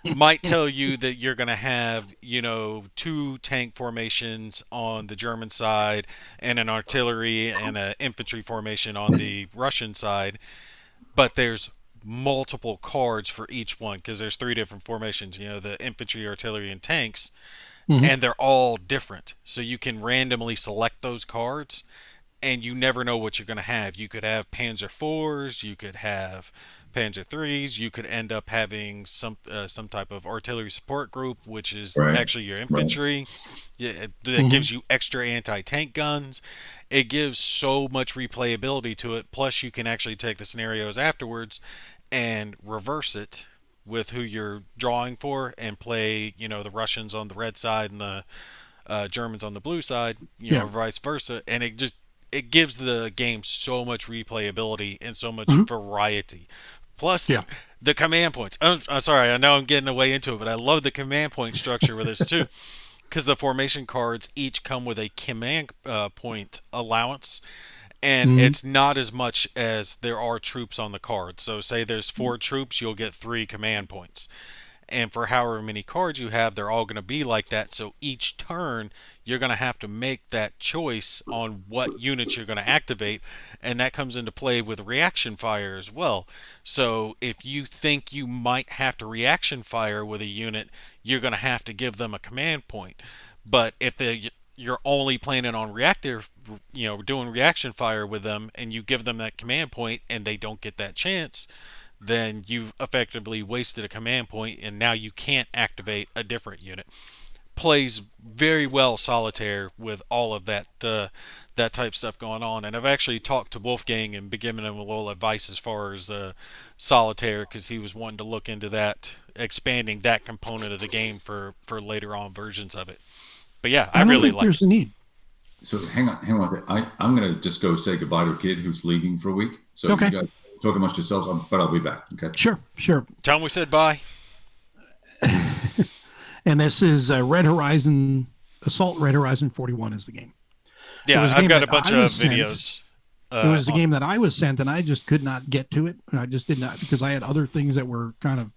B: might tell you that you're going to have, 2 tank formations on the German side and an artillery and an infantry formation on the Russian side, but there's multiple cards for each one because there's 3 different formations, the infantry, artillery, and tanks, and they're all different. So you can randomly select those cards, and you never know what you're going to have. You could have Panzer IVs, you could have Panzer IIIs, you could end up having some type of artillery support group, which is
C: Right.
B: actually your infantry. Yeah, that gives you extra anti-tank guns. It gives so much replayability to it. Plus, you can actually take the scenarios afterwards and reverse it with who you're drawing for and play, the Russians on the red side and the Germans on the blue side,
A: Yeah.
B: vice versa, and it gives the game so much replayability and so much variety. Plus,
A: Yeah.
B: the command points. I'm sorry, I know I'm getting way into it, but I love the command point structure with this too, because the formation cards each come with a command point allowance, and it's not as much as there are troops on the card. So, say there's 4 troops, you'll get 3 command points. And for however many cards you have, they're all going to be like that. So each turn, you're going to have to make that choice on what units you're going to activate. And that comes into play with reaction fire as well. So if you think you might have to reaction fire with a unit, you're going to have to give them a command point. But if you're only planning on doing reaction fire with them, and you give them that command point and they don't get that chance, then you've effectively wasted a command point, and now you can't activate a different unit. Plays very well solitaire with all of that type of stuff going on. And I've actually talked to Wolfgang and been giving him a little advice as far as solitaire, because he was wanting to look into that, expanding that component of the game for later on versions of it. But yeah, I
A: don't
B: really
A: think
B: like
A: there's
B: it.
A: a need.
C: So hang on. I'm going to just go say goodbye to a kid who's leaving for a week. So
A: Okay.
C: you guys talk amongst yourselves, but I'll be back. Okay.
A: Sure.
B: Tell him we said bye.
A: And this is Red Horizon Assault. Red Horizon 41 is the game.
B: Yeah,
A: was a
B: I've
A: game
B: got
A: that
B: a bunch
A: I
B: of
A: was sent.
B: videos.
A: It was a game that I was sent, and I just could not get to it. I just did not, because I had other things that were kind of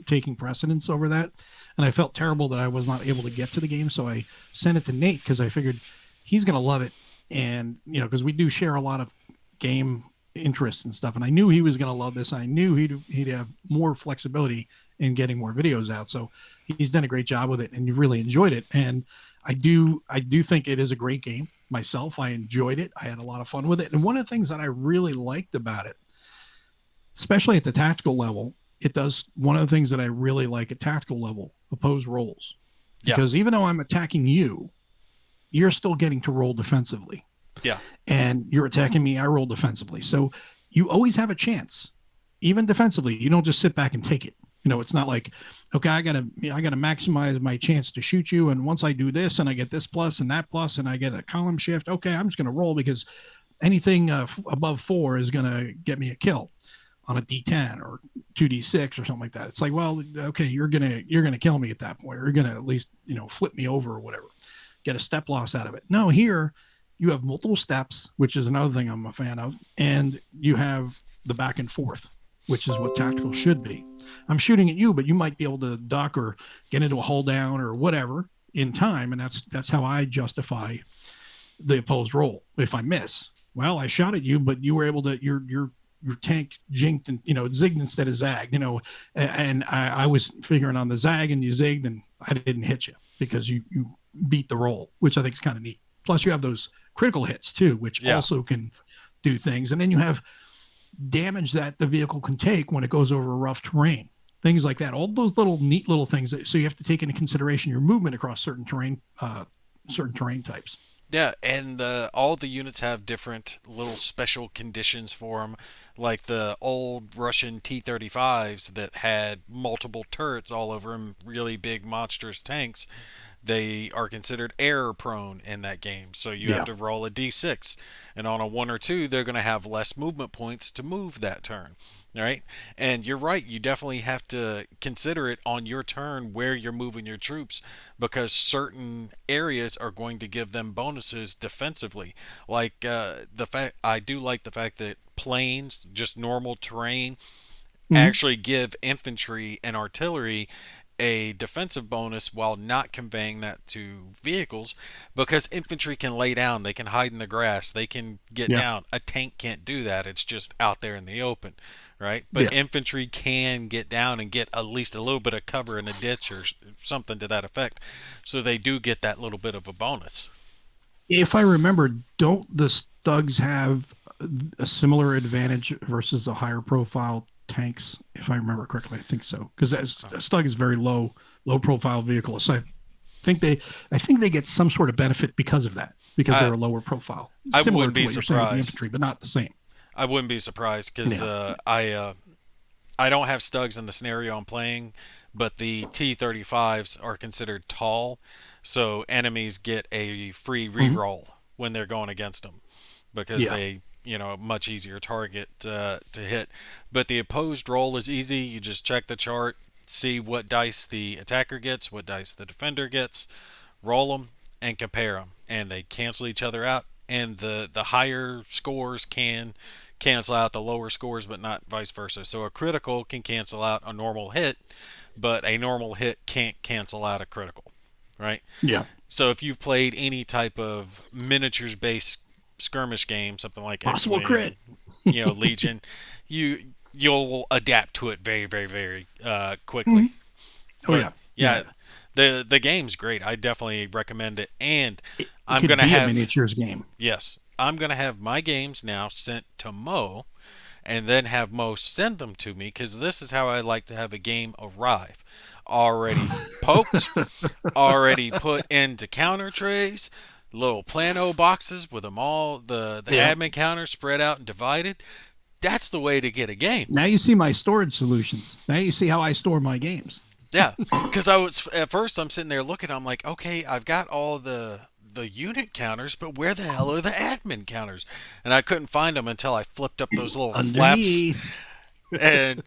A: taking precedence over that, and I felt terrible that I was not able to get to the game. So I sent it to Nate, because I figured he's going to love it, and because we do share a lot of game interests and stuff, and I knew he was going to love this. I knew he'd have more flexibility in getting more videos out. So he's done a great job with it, and you really enjoyed it. And I do think it is a great game. Myself, I enjoyed it. I had a lot of fun with it. And one of the things that I really liked about it, especially at the tactical level, one of the things that I really like at tactical level, oppose rolls.
B: Yeah.
A: Because even though I'm attacking you, you're still getting to roll defensively.
B: Yeah.
A: And you're attacking me, I roll defensively. So you always have a chance, even defensively. You don't just sit back and take it. It's not like, okay, I gotta maximize my chance to shoot you, and once I do this and I get this plus and that plus and I get a column shift, okay, I'm just gonna roll, because anything above 4 is gonna get me a kill on a D10 or 2D6 or something like that. It's like, well, okay, you're gonna kill me at that point, or you're gonna at least flip me over or whatever, get a step loss out of it. No, here you have multiple steps, which is another thing I'm a fan of, and you have the back and forth, which is what tactical should be. I'm shooting at you, but you might be able to duck or get into a hull down or whatever in time, and that's how I justify the opposed roll if I miss. Well, I shot at you, but you were able to your tank jinked and zigged instead of zagged. And I was figuring on the zag and you zigged and I didn't hit you because you beat the roll, which I think is kind of neat. Plus, you have those critical hits too, which also can do things. And then you have damage that the vehicle can take when it goes over rough terrain, things like that. All those little neat little things. So you have to take into consideration your movement across certain terrain types.
B: Yeah, and all the units have different little special conditions for them, like the old Russian T-35s that had multiple turrets all over them, really big monstrous tanks. They are considered error prone in that game, so you have to roll a d6, and on a 1 or 2 they're going to have less movement points to move that turn, right? And you're right, you definitely have to consider it on your turn where you're moving your troops, because certain areas are going to give them bonuses defensively. Like I do like the fact that plains, just normal terrain, actually give infantry and artillery a defensive bonus while not conveying that to vehicles, because infantry can lay down, they can hide in the grass, they can get down. A tank can't do that, it's just out there in the open, right? But infantry can get down and get at least a little bit of cover in a ditch or something to that effect, so they do get that little bit of a bonus.
A: If I remember, don't the Stugs have a similar advantage versus the higher profile tanks, if I remember correctly? I think so, because Stug is very low profile vehicle, so I think they get some sort of benefit because of that, because they're a lower profile.
B: I wouldn't be surprised.
A: Infantry, but not the same.
B: I wouldn't be surprised, because I don't have Stugs in the scenario I'm playing, but the T-35s are considered tall, so enemies get a free reroll when they're going against them, because they much easier target to hit. But the opposed roll is easy. You just check the chart, see what dice the attacker gets, what dice the defender gets, roll them, and compare them. And they cancel each other out. And the higher scores can cancel out the lower scores, but not vice versa. So a critical can cancel out a normal hit, but a normal hit can't cancel out a critical, right?
A: Yeah.
B: So if you've played any type of miniatures-based skirmish game, something like
A: possible crit,
B: Legion, you'll adapt to it very, very, very quickly. The game's great. I definitely recommend it, and I'm gonna have
A: a miniatures game.
B: Yes, I'm gonna have my games now sent to Mo, and then have Mo send them to me, because this is how I like to have a game arrive: already poked, already put into counter trays, little plano boxes with them all, the admin counters spread out and divided. That's the way to get a game.
A: Now you see my storage solutions. Now you see how I store my games.
B: Yeah, because at first I'm sitting there looking, I'm like, okay, I've got all the unit counters, but where the hell are the admin counters? And I couldn't find them until I flipped up those little flaps. And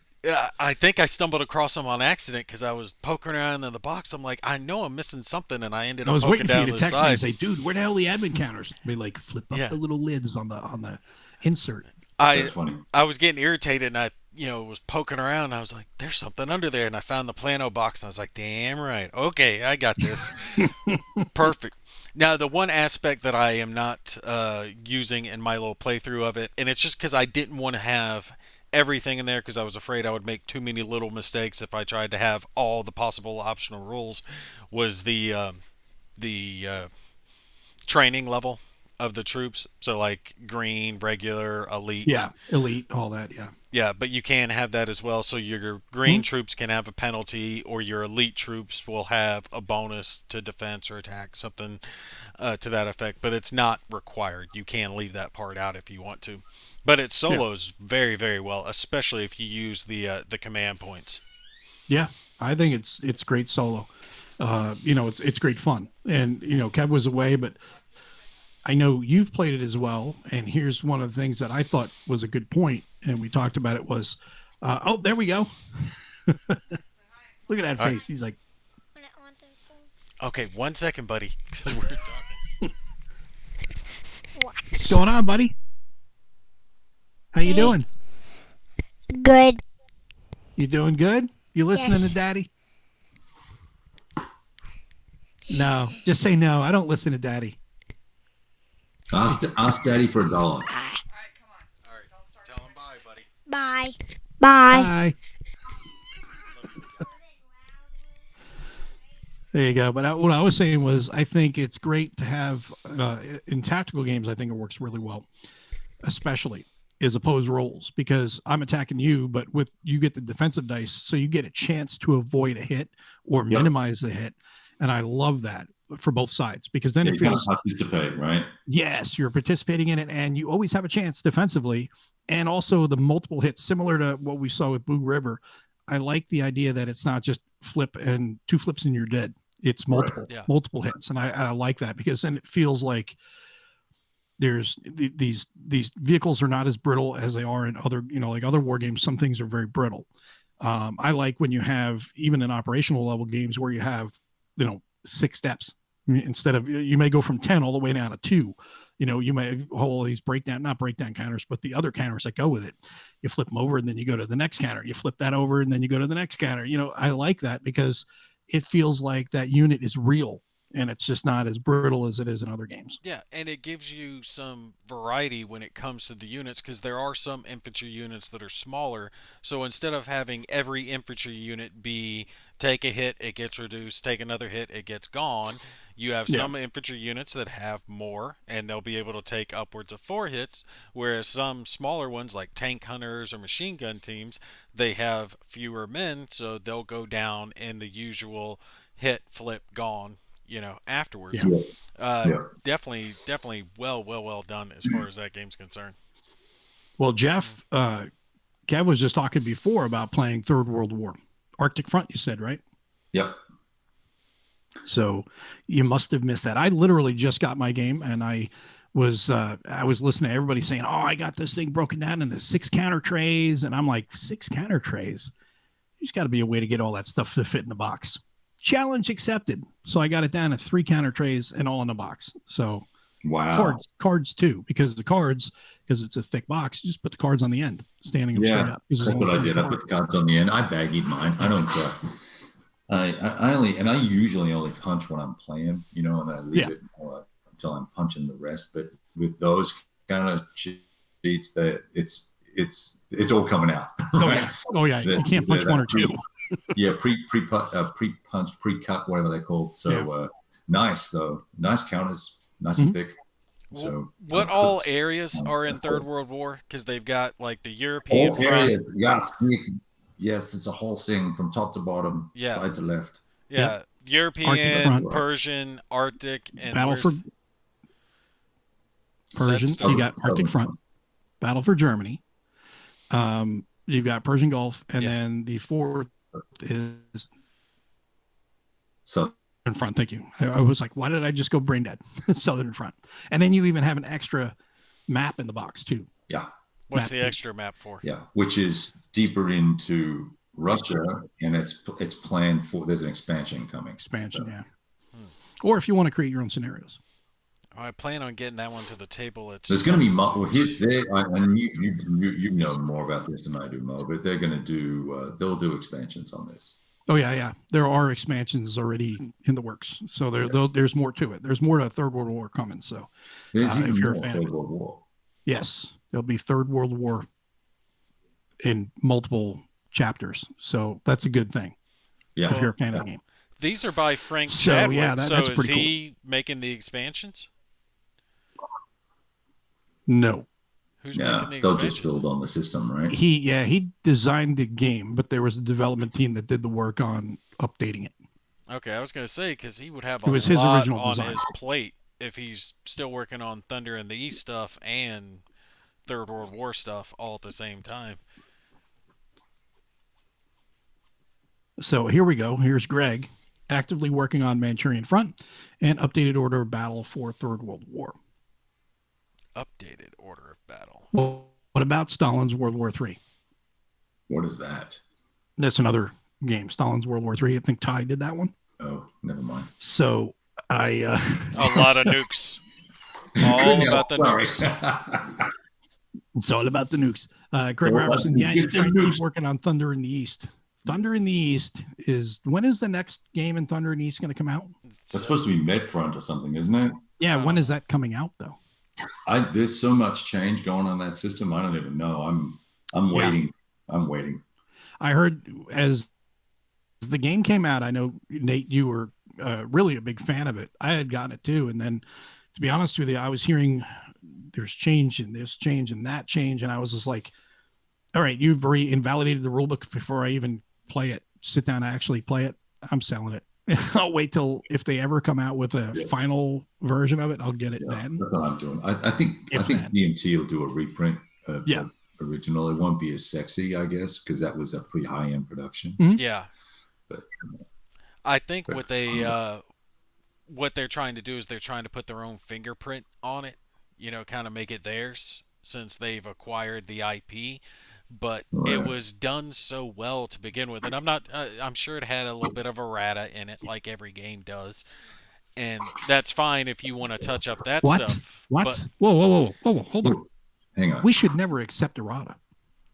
B: I think I stumbled across them on accident, because I was poking around in the box. I'm like, I know I'm missing something, and I ended up poking down the side. I was waiting for you to text me and
A: say, dude, where the hell are the admin counters? They flip up the little lids on the insert.
C: That's funny.
B: I was getting irritated, and I was poking around, and I was like, there's something under there, and I found the plano box, and I was like, damn right, okay, I got this. Perfect. Now, the one aspect that I am not using in my little playthrough of it, and it's just because I didn't want to have everything in there, because I was afraid I would make too many little mistakes if I tried to have all the possible optional rules, was the training level of the troops. So like green, regular, elite.
A: Yeah, elite, all that, yeah.
B: Yeah, but you can have that as well. So your green troops can have a penalty, or your elite troops will have a bonus to defense or attack, something to that effect. But it's not required. You can leave that part out if you want to. But it solos very, very well, especially if you use the command points.
A: Yeah, I think it's great solo. It's great fun. And Kev was away, but I know you've played it as well. And here's one of the things that I thought was a good point, and we talked about it, was there we go. Look at that face. Right. He's like,
B: okay, 1 second, buddy. We're talking.
A: What's going on, buddy? How you doing?
D: Good.
A: You doing good? You listening to Daddy? No, just say no. I don't listen to Daddy.
C: Ask Daddy for $1.
B: All right, tell him bye, buddy.
D: Bye. Bye.
A: Bye. There you go. But what I was saying was, I think it's great to have in tactical games. I think it works really well, especially as opposed roles, because I'm attacking you, but with you get the defensive dice, so you get a chance to avoid a hit or minimize the hit, and I love that for both sides, because then it feels
C: participate, right?
A: Yes, you're participating in it, and you always have a chance defensively, and also the multiple hits, similar to what we saw with Blue River. I like the idea that it's not just flip and 2 flips and you're dead. It's multiple hits, and I like that, because then it feels like there's these vehicles are not as brittle as they are in other, like other war games. Some things are very brittle. I like when you have, even in operational level games, where you have 6 steps instead of, you may go from 10 all the way down to 2. You may have all these not breakdown counters, but the other counters that go with it. You flip them over and then you go to the next counter. You flip that over and then you go to the next counter. I like that, because it feels like that unit is real, and it's just not as brittle as it is in other games.
B: Yeah, and it gives you some variety when it comes to the units, because there are some infantry units that are smaller. So instead of having every infantry unit be take a hit, it gets reduced, take another hit, it gets gone, you have some infantry units that have more, and they'll be able to take upwards of 4 hits, whereas some smaller ones like tank hunters or machine gun teams, they have fewer men, so they'll go down in the usual hit, flip, gone, afterwards. Definitely well done as far as that game's concerned.
A: Well, Jeff, Kev was just talking before about playing Third World War. Arctic Front, you said, right?
C: Yep.
A: So you must have missed that. I literally just got my game, and I was listening to everybody saying, "Oh, I got this thing broken down into 6 counter trays," and I'm like, 6 counter trays? There's got to be a way to get all that stuff to fit in the box. Challenge accepted. So I got it down to 3 counter trays and all in the box. So
C: wow.
A: Cards too, because it's a thick box. You just put the cards on the end, standing them straight up.
C: That's what I did. I put the cards on the end. I baggied mine. I don't. I usually only punch when I'm playing, and then I leave it until I'm punching the rest. But with those kind of sheets, that it's all coming out. Right?
A: Oh yeah. You can't punch 1 or 2.
C: Pre-punched, pre-cut, whatever they're called. So nice though. Nice counters, nice and thick. So
B: what all areas are in Third World War? Because they've got like the European
C: front. Areas, yes, it's a whole thing from top to bottom, side to left.
B: Yeah, European, Persian, Arctic, and
A: battle for Persian. You got Arctic Front, battle for Germany. You've got Persian Gulf, and then the 4th is
C: Southern
A: Front. Thank you. I was like, why did I just go brain dead? Southern Front. And then you even have an extra map in the box too.
C: Yeah.
B: What's the extra map for?
C: Yeah, which is deeper into Russia, and it's planned for. There's an expansion coming.
A: Or if you want to create your own scenarios.
B: I plan on getting that one to the table.
C: There's going to be and you know more about this than I do, Mo. But they're going to do they'll do expansions on this.
A: Oh yeah. There are expansions already in the works, so there's more to it. There's more to Third World War coming. So
C: there's even
A: if you're
C: more
A: a fan
C: Third World War.
A: Yes, there'll be Third World War in multiple chapters, so that's a good thing.
C: Yeah,
A: if you're a fan of the game.
B: These are by Frank Chadwick.
A: Yeah, that's
B: so
A: pretty
B: is he making the expansions?
A: No.
B: Who's making the
C: they'll
B: expansions?
C: just build on the system, right?
A: He designed the game, but there was a development team that did the work on updating it.
B: Okay, I was going to say, because he would have
A: it was
B: lot
A: his original
B: on
A: design.
B: his plate if he's still working on Thunder in the East stuff and Third World War stuff all at the same time.
A: So here we go. Here's Greg actively working on Manchurian Front and updated order of battle for Third World War.
B: Updated order of battle.
A: Well, what about Stalin's World War III?
C: What is that?
A: That's another game, Stalin's World War III. I think Ty did that one.
C: Oh, never mind.
A: So
B: a lot of nukes. All about the nukes.
A: It's all about the nukes. Craig Robertson, you keep working on Thunder in the East. Thunder in the East when is the next game in Thunder in the East going to come out?
C: That's supposed to be Medfront or something, isn't it?
A: Yeah, when is that coming out though?
C: There's so much change going on in that system. I don't even know. I'm waiting. Yeah. I'm waiting.
A: I heard as the game came out, I know, Nate, you were really a big fan of it. I had gotten it too. And then, to be honest with you, I was hearing there's change and this change and that change. And I was just like, all right, you've already invalidated the rule book before I even play it. Sit down and actually play it. I'm selling it. I'll wait till if they ever come out with a final version of it, I'll get it then.
C: That's what I'm doing. I think DMT will do a reprint of the original. It won't be as sexy, I guess, because that was a pretty high-end production.
B: Mm-hmm. Yeah. But I think what they're trying to do is they're trying to put their own fingerprint on it, kind of make it theirs since they've acquired the IP. But it was done so well to begin with, and I'm sure it had a little bit of errata in it, like every game does, and that's fine if you want to touch up that stuff.
A: What?
B: But,
A: whoa, hold on.
C: Hang on.
A: We should never accept errata.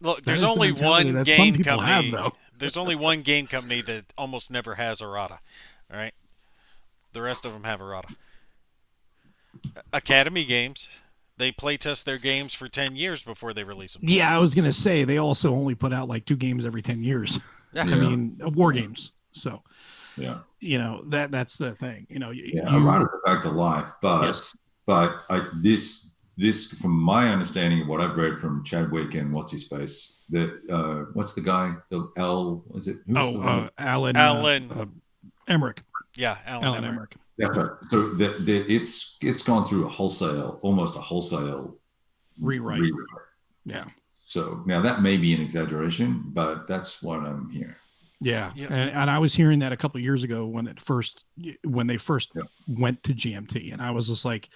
B: Look, there's only one game company. There's only one game company that almost never has errata. All right, the rest of them have errata. Academy Games. They playtest their games for 10 years before they release them.
A: Yeah, I was going to say, they also only put out like 2 games every 10 years. Yeah. I mean, war games. So, that's the thing.
C: I brought it back to life, but this, from my understanding of what I've read from Chadwick and what's the guy? The L, is it?
A: Alan Emmerich.
B: Yeah, Alan Emmerich.
C: That's right. So it's gone through almost a wholesale
A: rewrite. Yeah.
C: So now that may be an exaggeration, but that's what I'm hearing.
A: Yeah. And I was hearing that a couple of years ago when they first went to GMT, and I was just like,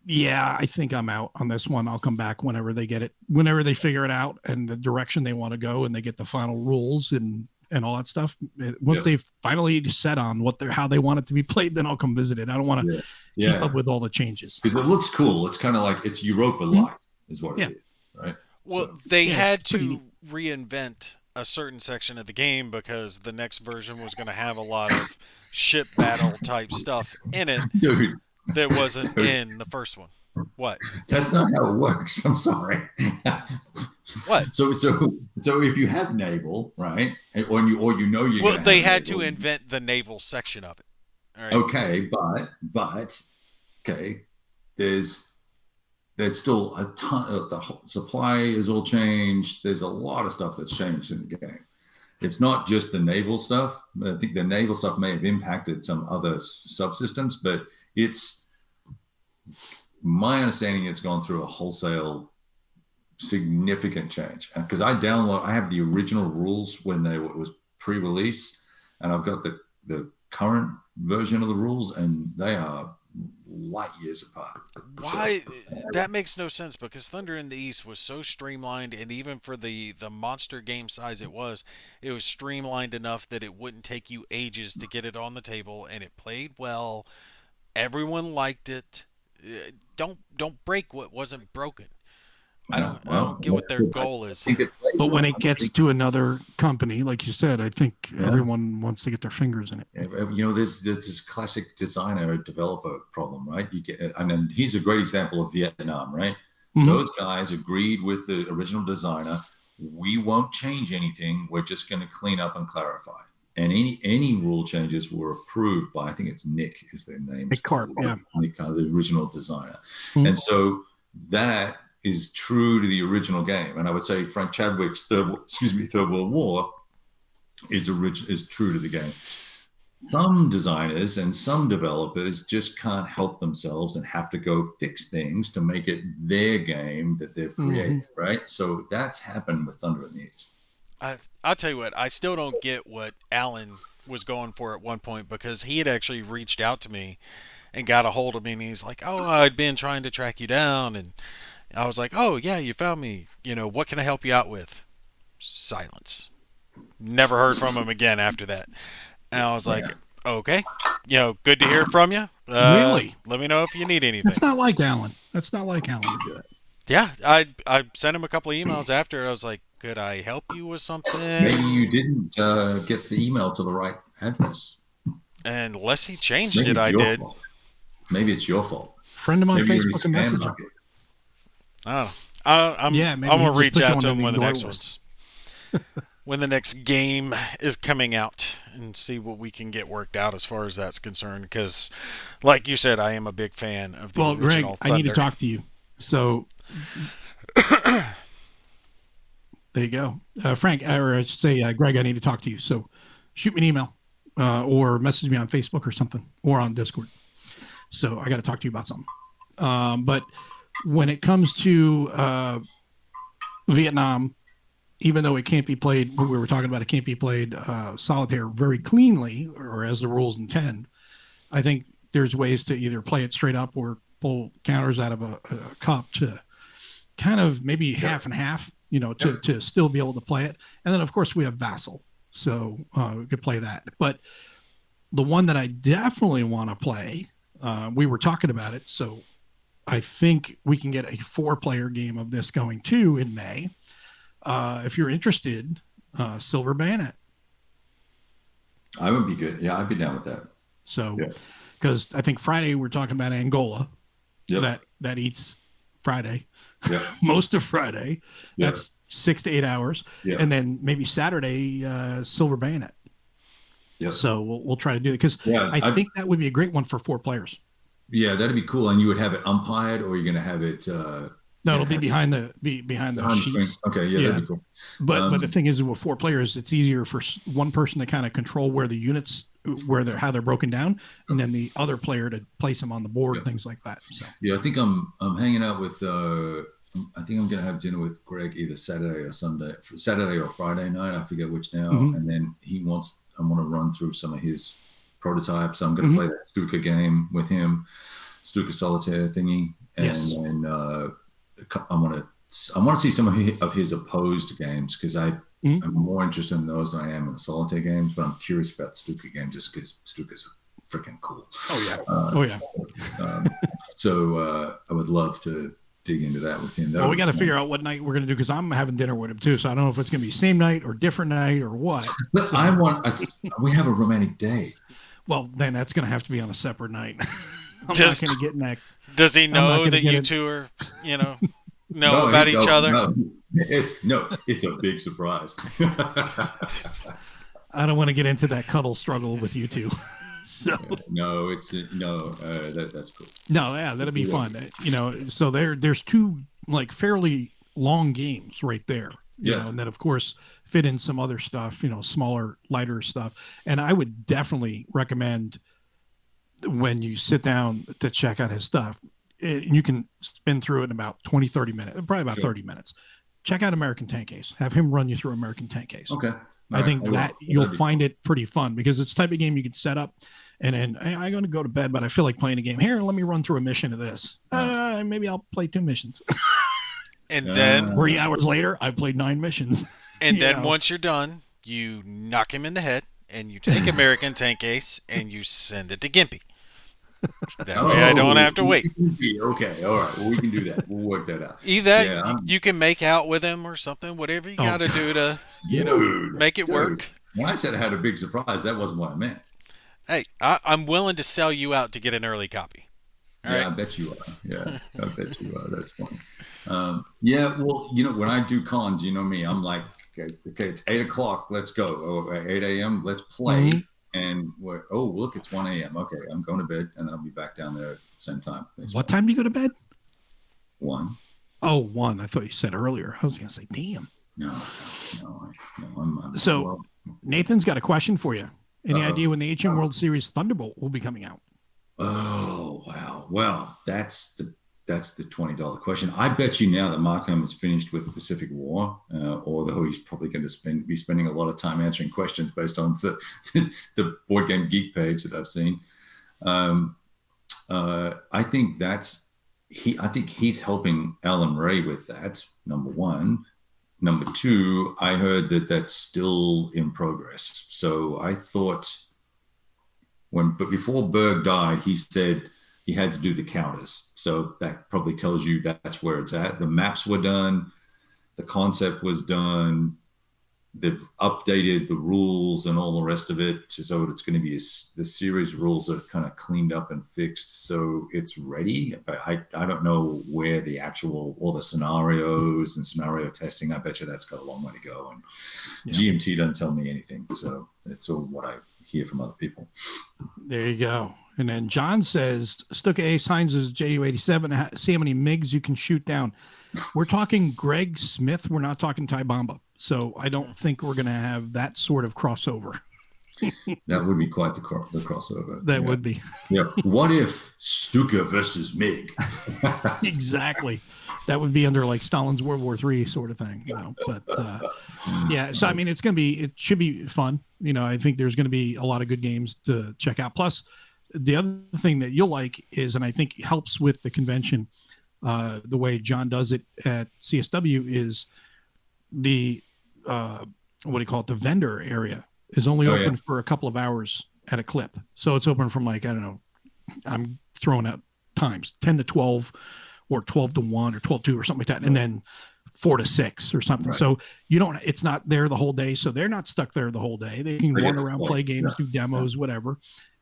A: yeah, I think I'm out on this one. I'll come back whenever they figure it out and the direction they want to go, and they get the final rules and all that stuff. Once they've finally set on how they want it to be played, then I'll come visit it. I don't want to keep up with all the changes.
C: Because it looks cool. It's kind of like it's Europa Light is what it is, right?
B: Well, they had to reinvent a certain section of the game because the next version was going to have a lot of ship battle type stuff in it that wasn't in the first one. What?
C: That's not how it works. I'm sorry.
B: What?
C: So if you have naval, right, or you
B: they had to invent the naval section of it. All right?
C: Okay, but there's still a ton of the supply is all changed. There's a lot of stuff that's changed in the game. It's not just the naval stuff. I think the naval stuff may have impacted some other subsystems, but it's my understanding it's gone through a wholesale significant change, because I have the original rules when it was pre-release, and I've got the current version of the rules, and they are light years apart.
B: Why? That makes no sense, because Thunder in the East was so streamlined, and even for the monster game size it was streamlined enough that it wouldn't take you ages to get it on the table, and it played well. Everyone liked it. Don't break what wasn't broken. I don't get what their goal is.
A: But when it gets to another company, like you said, I think everyone wants to get their fingers in it.
C: There's this classic designer developer problem, right? And he's a great example of Vietnam, right? Mm-hmm. Those guys agreed with the original designer. We won't change anything. We're just going to clean up and clarify. And any rule changes were approved by, I think it's Nick is their name.
A: Nick Carp,
C: Nick, the original designer. Mm-hmm. And so that is true to the original game. And I would say Frank Chadwick's Third World War is true to the game. Some designers and some developers just can't help themselves and have to go fix things to make it their game that they've created, right? So that's happened with Thunder in the East.
B: I'll tell you what, I still don't get what Alan was going for at one point, because he had actually reached out to me and got a hold of me, and he's like, I'd been trying to track you down, and I was like, oh, yeah, you found me. What can I help you out with? Silence. Never heard from him again after that. And I was like, okay, good to hear from you.
A: Really?
B: Let me know if you need anything.
A: That's not like Alan. That's not like Alan to do it.
B: Yeah, I sent him a couple of emails after. I was like, could I help you with something?
C: Maybe you didn't get the email to the right address.
B: Unless he changed it, I did.
C: Fault. Maybe it's your fault.
A: Friend him on
C: Maybe you're in
A: Facebook
C: his
A: and
C: spam
A: message him.
C: bucket.
B: I don't know.
A: Maybe
B: I'm
A: he
B: gonna
A: just
B: reach
A: put you
B: out
A: on
B: to
A: an
B: him when the
A: ignore
B: next
A: list.
B: when the next game is coming out and see what we can get worked out as far as that's concerned. Because, like you said, I am a big fan of the
A: Well, Greg,
B: original Thunder.
A: I need to talk to you. So there you go. Frank, or I should say, Greg, I need to talk to you. So shoot me an email or message me on Facebook or something or on Discord. So I got to talk to you about something. But when it comes to Vietnam, even though it can't be played, what we were talking about, it can't be played solitaire very cleanly or as the rules intend. I think there's ways to either play it straight up or pull counters out of a cup to kind of maybe half and half, to still be able to play it. And then, of course, we have Vassal. So we could play that. But the one that I definitely want to play, we were talking about it. So I think we can get a 4-player game of this going too in May. If you're interested, Silver Bayonet.
C: I would be good. Yeah, I'd be down with that.
A: So, because I think Friday we're talking about Angola.
C: Yep.
A: That eats Friday.
C: Yep.
A: Most of Friday.
C: Yep.
A: That's 6 to 8 hours.
C: Yep.
A: And then maybe Saturday, Silver Bayonet.
C: Yep.
A: So we'll try to do it because I think that would be a great one for 4 players.
C: Yeah, that'd be cool. And you would have it umpired, or you're going to have it.
A: No, it'll be behind the sheets.
C: Okay, yeah, that'd be cool.
A: But the thing is, with 4 players, it's easier for one person to kind of control where the units, how they're broken down, and then the other player to place them on the board, things like that. So
C: yeah, I think I'm hanging out with. I think I'm going to have dinner with Greg either Saturday or Friday night. I forget which now.
A: Mm-hmm.
C: And then I want to run through some of his prototypes. I'm going to play that Stuka game with him, Stuka Solitaire thingy, and I want to see some of his opposed games because I'm more interested in those than I am in the solitaire games. But I'm curious about the Stuka game just because Stuka's freaking cool.
A: Oh yeah.
C: So I would love to dig into that with him.
A: Well, we got to figure out what night we're going to do because I'm having dinner with him too. So I don't know if it's going to be same night or different night or what.
C: But we have a romantic day.
A: Well, then that's going to have to be on a separate night. I'm not going to get in that.
B: Does he know that you two are, know about each other?
C: No, it's a big surprise.
A: I don't want to get into that cuddle struggle with you two. So
C: that's cool.
A: No, yeah, that'll be fun. So there's 2 like fairly long games right there. You know, and then of course fit in some other stuff, smaller, lighter stuff. And I would definitely recommend when you sit down to check out his stuff, you can spin through it in about 20, 30 minutes, probably about 30 minutes. Check out American Tank Case. Have him run you through American Tank Case.
C: Okay.
A: I think that you'll find it pretty fun because it's the type of game you can set up and then I'm going to go to bed, but I feel like playing a game. Here, let me run through a mission of this. Maybe I'll play 2 missions.
B: And then
A: 3 hours later, I played 9 missions.
B: And then once you're done, you knock him in the head and you take American Tank Case and you send it to Gimpy. That way I don't have to wait.
C: Okay, all right. Well, we can do that. We'll work that out.
B: Either you can make out with him or something, whatever you got to do to, make it work.
C: When I said I had a big surprise, that wasn't what I meant.
B: Hey, I'm willing to sell you out to get an early copy. All right?
C: I bet you are. Yeah, I bet you are. That's funny. Well, when I do cons, you know me, I'm like, okay, it's 8 o'clock. Let's go. Oh, 8 a.m. Let's play.
A: Mm-hmm.
C: And look, it's 1 a.m. Okay, I'm going to bed, and then I'll be back down there at the same time.
A: What time do you go to bed?
C: 1.
A: Oh, 1. I thought you said earlier. I was going to say, damn.
C: No.
A: So Nathan's got a question for you. Any idea when the HM World Series Thunderbolt will be coming out?
C: Oh, wow. Well, that's the $20 question. I bet you now that Markham is finished with the Pacific War, although he's probably going to be spending a lot of time answering questions based on the Board Game Geek page that I've seen. I think he's helping Alan Ray with that. Number 1. Number 2, I heard that that's still in progress. So I thought before Berg died, he said he had to do the counters. So that probably tells you that's where it's at. The maps were done. The concept was done. they've updated the rules and all the rest of it, so it's going to be the series rules are kind of cleaned up and fixed, so it's ready. But I don't know where the actual all the scenarios and scenario testing. I bet you that's got a long way to go, and GMT doesn't tell me anything, so it's all what I hear from other people.
A: There you go. And then John says, Stuka Ace Hines is JU-87. See how many MiGs you can shoot down. We're talking Greg Smith. We're not talking Ty Bomba. So I don't think we're going to have that sort of crossover.
C: That would be quite the crossover.
A: That would be.
C: Yeah. What if Stuka versus MiG?
A: Exactly. That would be under like Stalin's World War III sort of thing, But yeah, so I mean, it should be fun. I think there's going to be a lot of good games to check out. Plus, the other thing that you'll like is, and I think helps with the convention, the way John does it at CSW is the the vendor area is only open for a couple of hours at a clip. So it's open from like, I don't know, I'm throwing out times 10 to 12 or 12 to 1 or 12 to 2 or something like that. And then 4 to 6 or something. Right. So it's not there the whole day. So they're not stuck there the whole day. They can run around, play games, do demos, whatever.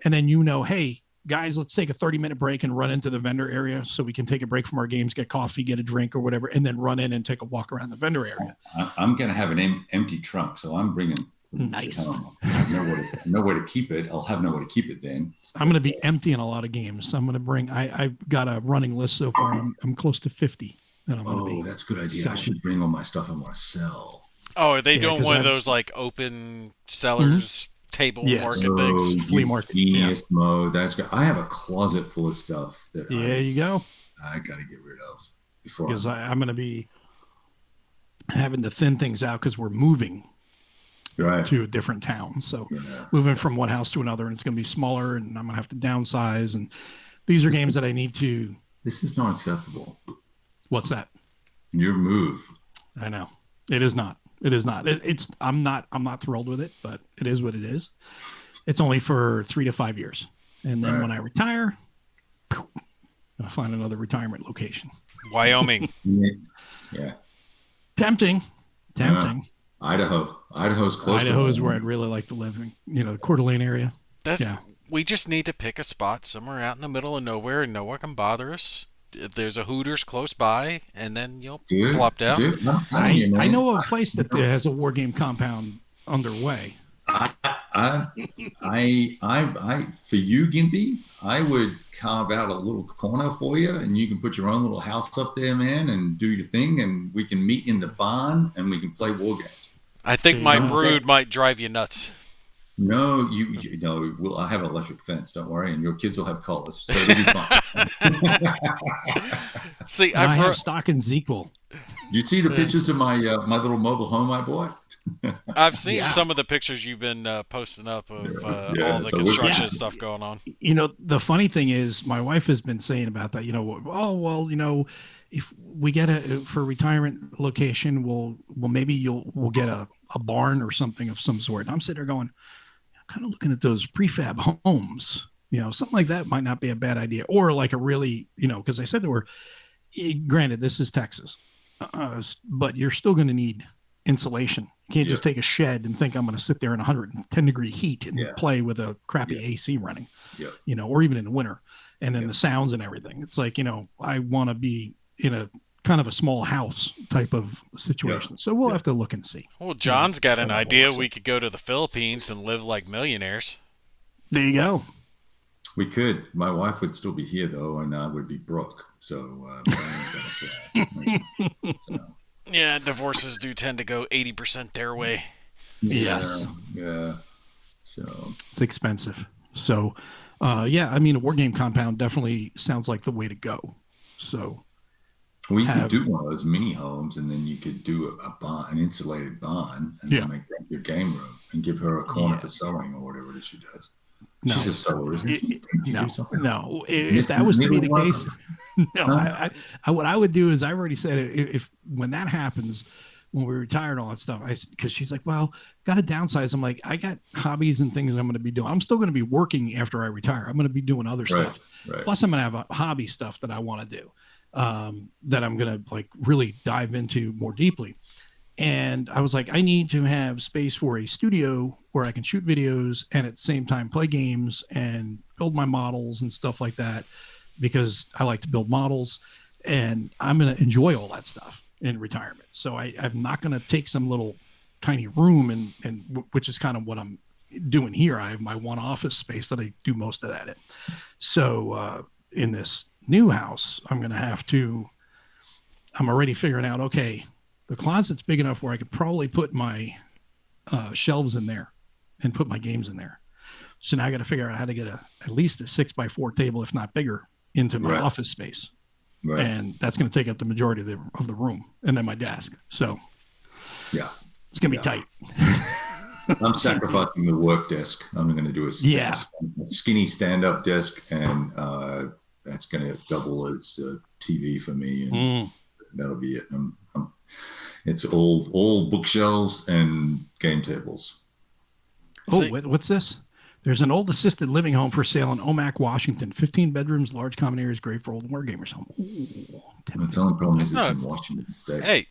A: And then, hey, guys, let's take a 30-minute break and run into the vendor area so we can take a break from our games, get coffee, get a drink or whatever, and then run in and take a walk around the vendor area.
C: I'm going to have an empty trunk, so I'm bringing
A: nice.
C: Nowhere to keep it. I'll have nowhere to keep it then. So
A: I'm going to be emptying a lot of games. So I'm going to bring, I've got a running list so far. I'm close to 50.
C: That's a good idea. So, I should bring all my stuff I want to sell.
B: Oh, are they doing one of those like open sellers table market things?
A: Flea market.
C: Genius mode. That's good. I have a closet full of stuff that
A: you go.
C: I got to get rid of
A: because I'm going to be having to thin things out because we're moving to a different town. So moving from one house to another, and it's going to be smaller, and I'm going to have to downsize. And these are games that I need to.
C: This is not acceptable.
A: What's that?
C: Your move.
A: I know. It is not. It is not. I'm not thrilled with it, but it is what it is. It's only for 3 to 5 years. And then when I retire, I'll find another retirement location.
B: Wyoming.
C: Yeah.
A: Tempting.
C: Idaho. Idaho's close.
A: Idaho is where I'd really like to live in, the Coeur d'Alene area.
B: We just need to pick a spot somewhere out in the middle of nowhere and no one can bother us. If there's a Hooters close by, and then you'll plop down.
A: I know of a place that has a war game compound underway.
C: For you, Gimpy, I would carve out a little corner for you, and you can put your own little house up there, man, and do your thing, and we can meet in the barn, and we can play war games.
B: I think my brood might drive you nuts.
C: No, you know, I have an electric fence. Don't worry, and your kids will have collars, so it'll be fun.
A: See, I have stock in Zequel.
C: You see the pictures of my my little mobile home I bought?
B: I've seen some of the pictures you've been posting up of all the construction stuff going on.
A: The funny thing is, my wife has been saying about that. If we get for a retirement location, we'll get a barn or something of some sort. And I'm sitting there going, kind of looking at those prefab homes, something like that might not be a bad idea. Or like a really, because I said there were, granted, this is Texas, but you're still going to need insulation. You can't just take a shed and think I'm going to sit there in 110-degree heat and play with a crappy AC running, or even in the winter. And then the sounds and everything. It's like, I want to be in a kind of a small house type of situation. So we'll have to look and see.
B: Well, John's got an idea. We could go to the Philippines and live like millionaires.
A: There you go.
C: We could. My wife would still be here, though, and I would be broke. So,
B: yeah, divorces do tend to go 80% their way.
A: Yes.
C: Yeah. So
A: it's expensive. So, a war game compound definitely sounds like the way to go. So
C: we could do one of those mini homes, and then you could do an insulated barn, and then make that your game room, and give her a corner for sewing or whatever it is she does. No. She's a sewer, isn't she?
A: No. If that was to be the case, what I would do is, I already said, if when that happens, when we retire and all that stuff, because she's like, well, got to downsize. I'm like, I got hobbies and things I'm going to be doing. I'm still going to be working after I retire. I'm going to be doing other stuff. Right. Plus, I'm going to have a hobby stuff that I want to do, that I'm going to like really dive into more deeply. And I was like, I need to have space for a studio where I can shoot videos and at the same time play games and build my models and stuff like that, because I like to build models and I'm going to enjoy all that stuff in retirement. So I'm not going to take some little tiny room and which is kind of what I'm doing here. I have my one office space that I do most of that in. So in this new house, I'm already figuring out, okay, the closet's big enough where I could probably put my shelves in there and put my games in there. So now I got to figure out how to get at least a 6x4 table, if not bigger, into my office space. Right. And that's going to take up the majority of the room, and then my desk. So yeah, it's going to be tight.
C: I'm sacrificing the work desk. I'm going to do a skinny stand-up desk, and that's going to double as TV for me, and that'll be it. It's all bookshelves and game tables.
A: Oh, what's this? There's an old assisted living home for sale in Omak, Washington. 15 bedrooms, large common areas, great for old wargamers home.
C: The only problem is it's in Washington State.
B: Hey,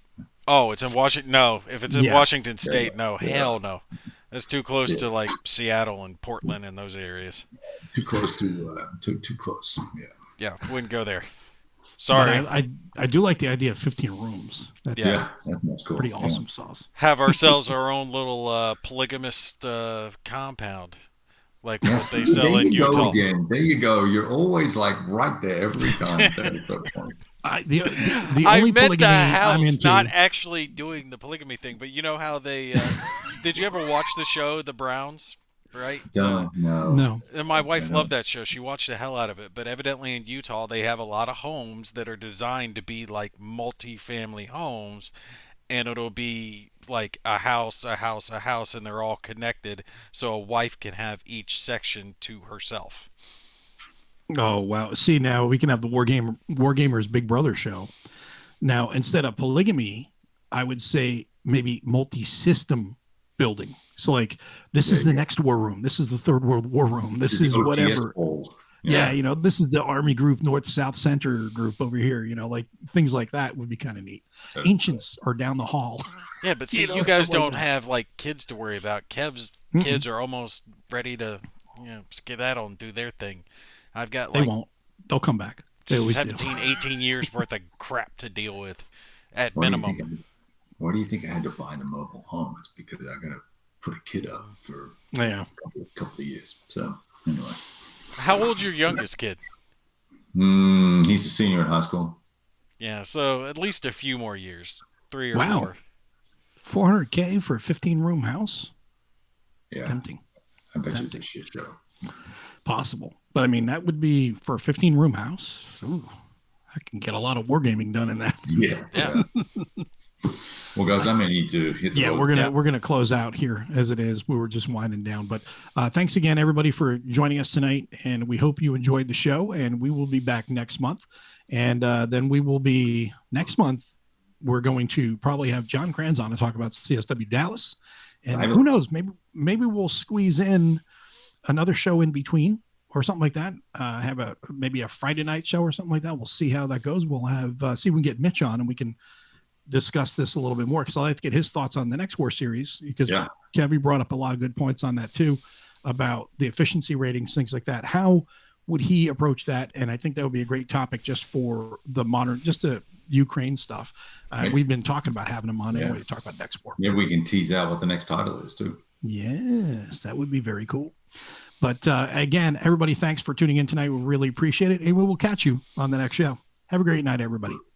B: it's in Washington. No, if it's in Washington State, no, hell no. That's too close to like Seattle and Portland and those areas.
C: Too close too close.
B: Yeah, wouldn't go there. Sorry.
A: But I do like the idea of 15 rooms. That's cool. Pretty awesome sauce.
B: Have ourselves our own little polygamist compound, like what they sell in Utah.
C: There you go. You're always like right there every time.
A: The
B: I
A: only
B: meant
A: polygamy
B: the house,
A: I'm into,
B: not actually doing the polygamy thing. But you know how they? Did you ever watch the show The Browns? Right?
C: No.
B: And my wife loved that show. She watched the hell out of it. But evidently in Utah, they have a lot of homes that are designed to be like multi-family homes, and it'll be like a house, and they're all connected, so a wife can have each section to herself.
A: Oh wow! See, now we can have the Wargamers Big Brother show. Now instead of polygamy, I would say maybe multi-system building. So like this is the next war room. This is the Third World War room. This is whatever. Yeah, this is the Army group, North, South, Center group over here. Like things like that would be kind of neat. Ancients are down the hall.
B: Yeah, but see, you guys don't have like kids to worry about. Kev's kids are almost ready to, skedaddle and do their thing. I've got
A: they won't. They'll come back. They
B: 17, 18 years worth of crap to deal with at minimum.
C: Why do you think I had to buy the mobile home? It's because I got to put a kid up for a couple of years. So anyway.
B: How old's your youngest kid?
C: He's a senior in high school.
B: Yeah, so at least a few more years. 3 or 4.
A: $400K for a 15-room house?
C: Yeah.
A: Tempting.
C: I bet you it's a shit show.
A: Possible. But I mean, that would be for a 15-room house. Ooh, I can get a lot of wargaming done in that.
C: Yeah. Well, guys, I may need to hit the road.
A: we're gonna close out here as it is. We were just winding down, but thanks again, everybody, for joining us tonight, and we hope you enjoyed the show. And we will be back next month, and then we will be next month. We're going to probably have John Kranz on to talk about CSW Dallas, and who knows, maybe we'll squeeze in another show in between or something like that. Have maybe a Friday night show or something like that. We'll see how that goes. We'll have see if we can get Mitch on and we can discuss this a little bit more, because I'd like to get his thoughts on the next war series, because Kevin brought up a lot of good points on that too, about the efficiency ratings, things like that. How would he approach that? And I think that would be a great topic just for the Ukraine stuff. We've been talking about having him on anyway to talk about next war.
C: Maybe we can tease out what the next title is too.
A: Yes, that would be very cool. But again, everybody, thanks for tuning in tonight. We really appreciate it. And we will catch you on the next show. Have a great night, everybody.